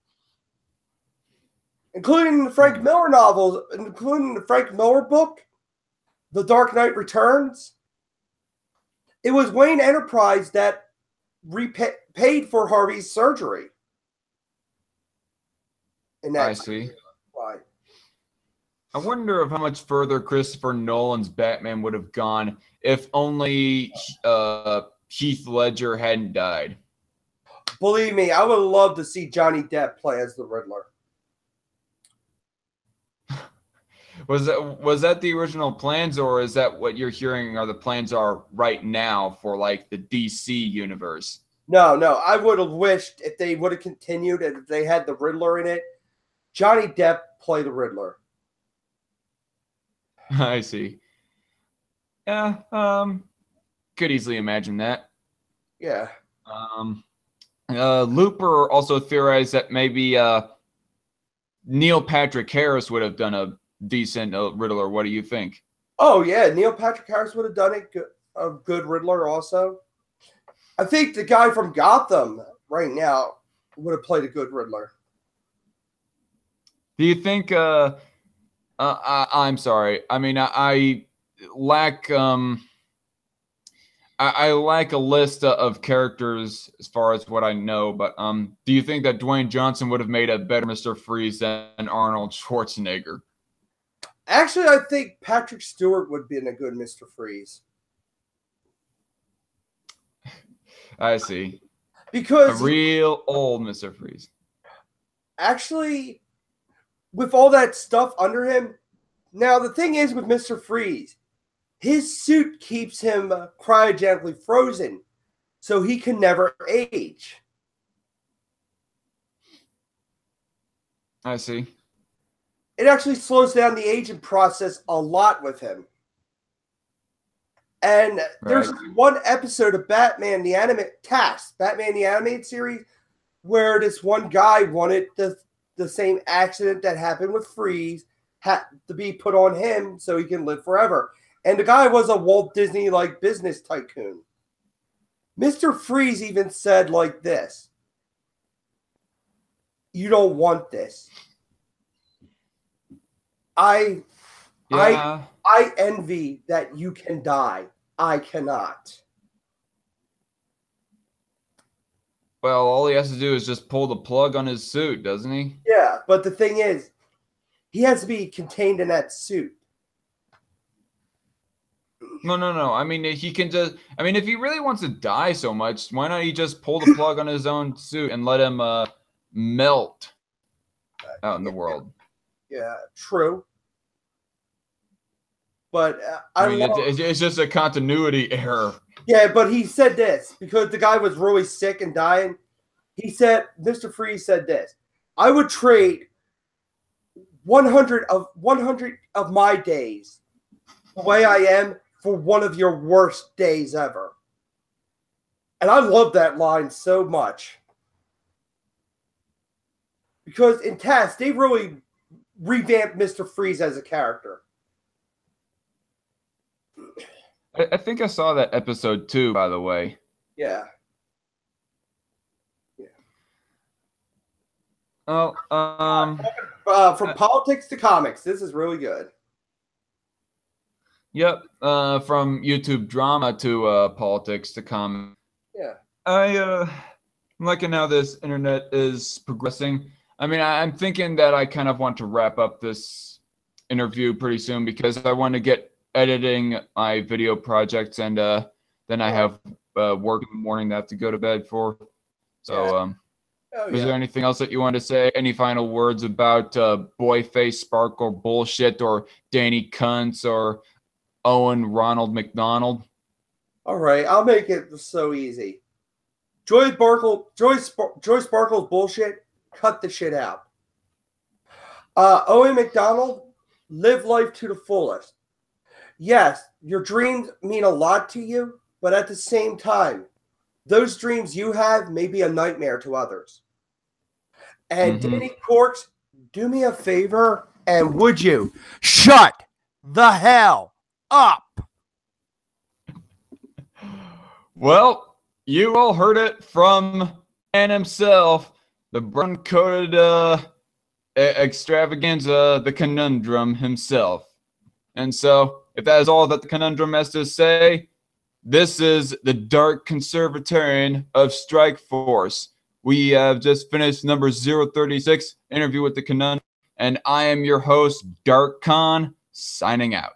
Including the Frank Miller novels, including the Frank Miller book, The Dark Knight Returns. It was Wayne Enterprise that paid for Harvey's surgery. And I see. Why? I wonder of how much further Christopher Nolan's Batman would have gone if only Heath Ledger hadn't died. Believe me, I would love to see Johnny Depp play as the Riddler. Was that the original plans, or is that what you're hearing are the plans are right now for like the DC universe? No, I would have wished if they would have continued and if they had the Riddler in it, Johnny Depp play the Riddler. I see. Yeah, could easily imagine that. Yeah. Looper also theorized that maybe Neil Patrick Harris would have done a decent Riddler. What do you think? Oh yeah, Neil Patrick Harris would have done a good Riddler also. I think the guy from Gotham right now would have played a good Riddler. Do you think? I'm sorry. I mean, I lack I lack a list of characters as far as what I know. But do you think that Dwayne Johnson would have made a better Mr. Freeze than Arnold Schwarzenegger? Actually, I think Patrick Stewart would have been a good Mr. Freeze. I see. Because a real old Mr. Freeze. Actually, with all that stuff under him, now the thing is with Mr. Freeze, his suit keeps him cryogenically frozen, so he can never age. I see. It actually slows down the aging process a lot with him. And there's one episode of Batman the Animated Series, where this one guy wanted the same accident that happened with Freeze had to be put on him so he can live forever. And the guy was a Walt Disney like business tycoon. Mr. Freeze even said like this: "You don't want this. I envy that you can die. I cannot." Well, all he has to do is just pull the plug on his suit, doesn't he? Yeah, but the thing is, he has to be contained in that suit. No. I mean, he can just. I mean, if he really wants to die so much, why not he just pull the plug on his own suit and let him melt? out in the world. Yeah, true. But I mean, it's just a continuity error. Yeah, but he said this because the guy was really sick and dying. He said, Mr. Freeze said this: I would trade 100 of my days the way I am for one of your worst days ever. And I love that line so much. Because in TAS, they really revamped Mr. Freeze as a character. I think I saw that episode too, by the way. Yeah. Oh, from politics to comics, this is really good. Yep. From YouTube drama to politics to comics. Yeah. I'm liking how this internet is progressing. I mean, I'm thinking that I kind of want to wrap up this interview pretty soon because I want to get editing my video projects, and then I have work in the morning that I have to go to bed for. So, is there anything else that you want to say? Any final words about Boyface Sparkle bullshit, or Danny Kuntz, or Owen Ronald McDonald? All right, I'll make it so easy. Joy Sparkle's bullshit. Cut the shit out. Owen McDonald, live life to the fullest. Yes, your dreams mean a lot to you, but at the same time, those dreams you have may be a nightmare to others. And Danny Corks, do me a favor, and would you shut the hell up? Well, you all heard it from man himself, the brown-coated extravaganza, the Conundrum himself. And so, if that is all that the Conundrum has to say, this is the Dark Conservatarian of Strike Force. We have just finished number 036, interview with the Conundrum, and I am your host, Dark Con, signing out.